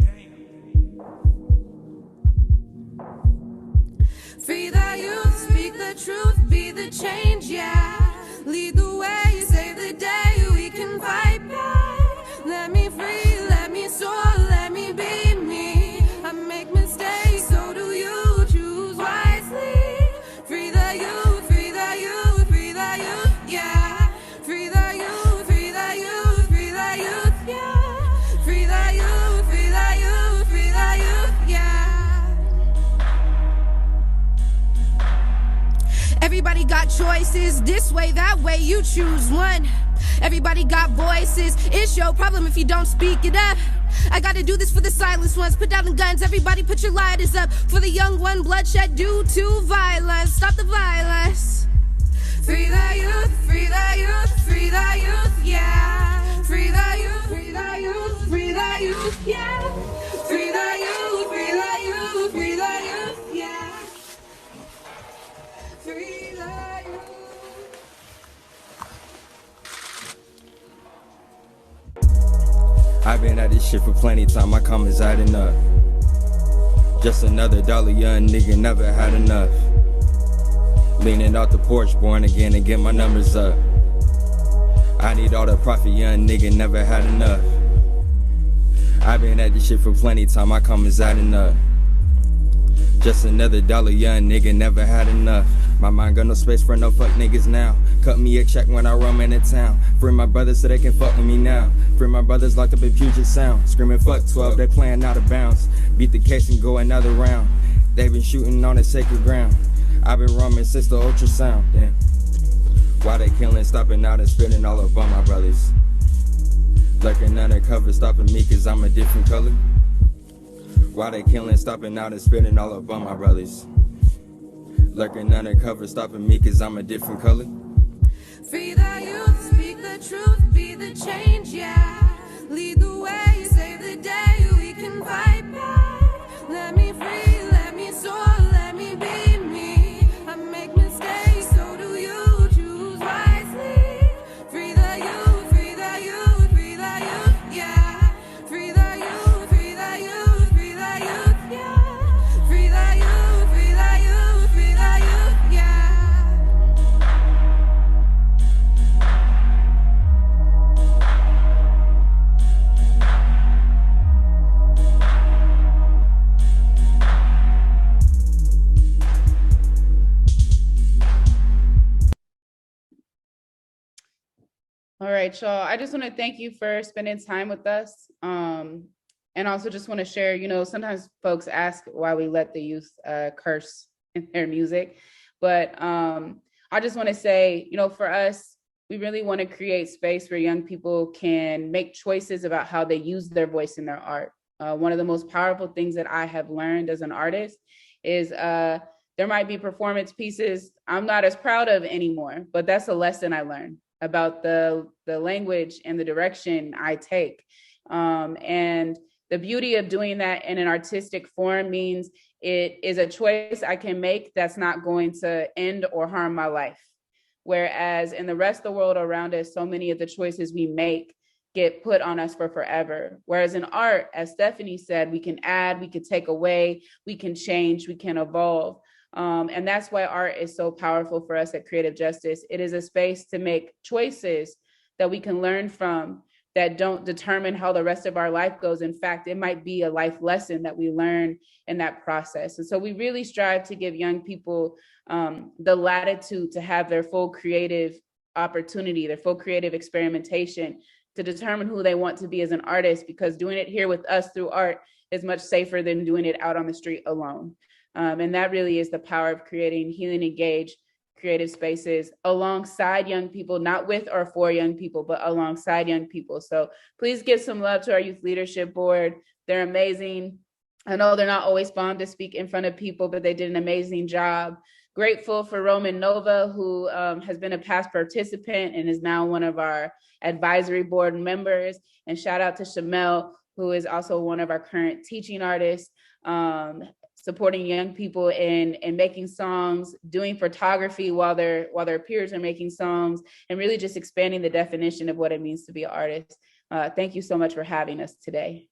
Speaker 12: Free the youth, speak the truth, be the change, yeah. Lead the way, save the day, we can fight back. Let me free, let me soar, let me be me. I make mistakes, so do you, choose wisely. Free the youth, free the youth, free the youth, yeah. Free the youth, free the youth, free the youth, yeah. Free the youth, free the youth, free the youth, yeah. Everybody got choices, this way, that way, you choose one. Everybody got voices, it's your problem if you don't speak it up. I gotta do this for the silenced ones, put down the guns, everybody put your lighters up. For the young one, bloodshed due to violence, stop the violence. Free the youth, free the youth, free the youth, yeah. Free the youth, free the youth, free the youth, yeah. Free the youth, free the youth, free the youth, yeah. Free the youth.
Speaker 3: I've been at this shit for plenty time, my comments adding up. Just another dollar, young nigga, never had enough. Leaning off the porch, born again and get my numbers up. I need all the profit, young nigga, never had enough. I've been at this shit for plenty time, my comments adding up. Just another dollar, young nigga, never had enough. My mind got no space for no fuck niggas now. Cut me a check when I roam into town. Free my brothers so they can fuck with me now. Free my brothers locked up in Puget Sound. Screaming fuck 12, they playing out of bounds. Beat the case and go another round. They been shooting on the sacred ground. I've been roaming since the ultrasound. Damn. Why they killing, stopping out and spitting all up on my brothers? Lurking undercover, stopping me cause I'm a different color. Why they killing, stopping out and spitting all up on my brothers? Lurking undercover, stopping me cause I'm a different color.
Speaker 12: Free the youth, speak the truth, be the change, yeah. Lead the way, save the day, we can fight back. Let me free, let me soar, let me be me. I make mistakes, so do you, choose wisely. Free the youth, free the youth, free the youth, yeah. Free the youth, free the youth, free the youth, yeah. Free the youth, free the youth, free the youth, yeah.
Speaker 1: All right, y'all. I just want to thank you for spending time with us. And also just want to share, sometimes folks ask why we let the youth curse in their music. But I just want to say, for us, we really want to create space where young people can make choices about how they use their voice in their art. One of the most powerful things that I have learned as an artist is there might be performance pieces I'm not as proud of anymore, but that's a lesson I learned about the language and the direction I take. And the beauty of doing that in an artistic form means it is a choice I can make that's not going to end or harm my life. Whereas in the rest of the world around us, so many of the choices we make get put on us for forever. Whereas in art, as Stephanie said, we can add, we can take away, we can change, we can evolve. And that's why art is so powerful for us at Creative Justice. It is a space to make choices that we can learn from that don't determine how the rest of our life goes. In fact, it might be a life lesson that we learn in that process. And so we really strive to give young people the latitude to have their full creative opportunity, their full creative experimentation to determine who they want to be as an artist, because doing it here with us through art is much safer than doing it out on the street alone. And that really is the power of creating healing, engaged, creative spaces alongside young people, not with or for young people, but alongside young people. So please give some love to our Youth Leadership Board. They're amazing. I know they're not always fun to speak in front of people, but they did an amazing job. Grateful for Roman Nova, who has been a past participant and is now one of our advisory board members. And shout out to Shamel, who is also one of our current teaching artists. Supporting young people in making songs, doing photography while their peers are making songs, and really just expanding the definition of what it means to be an artist. Thank you so much for having us today.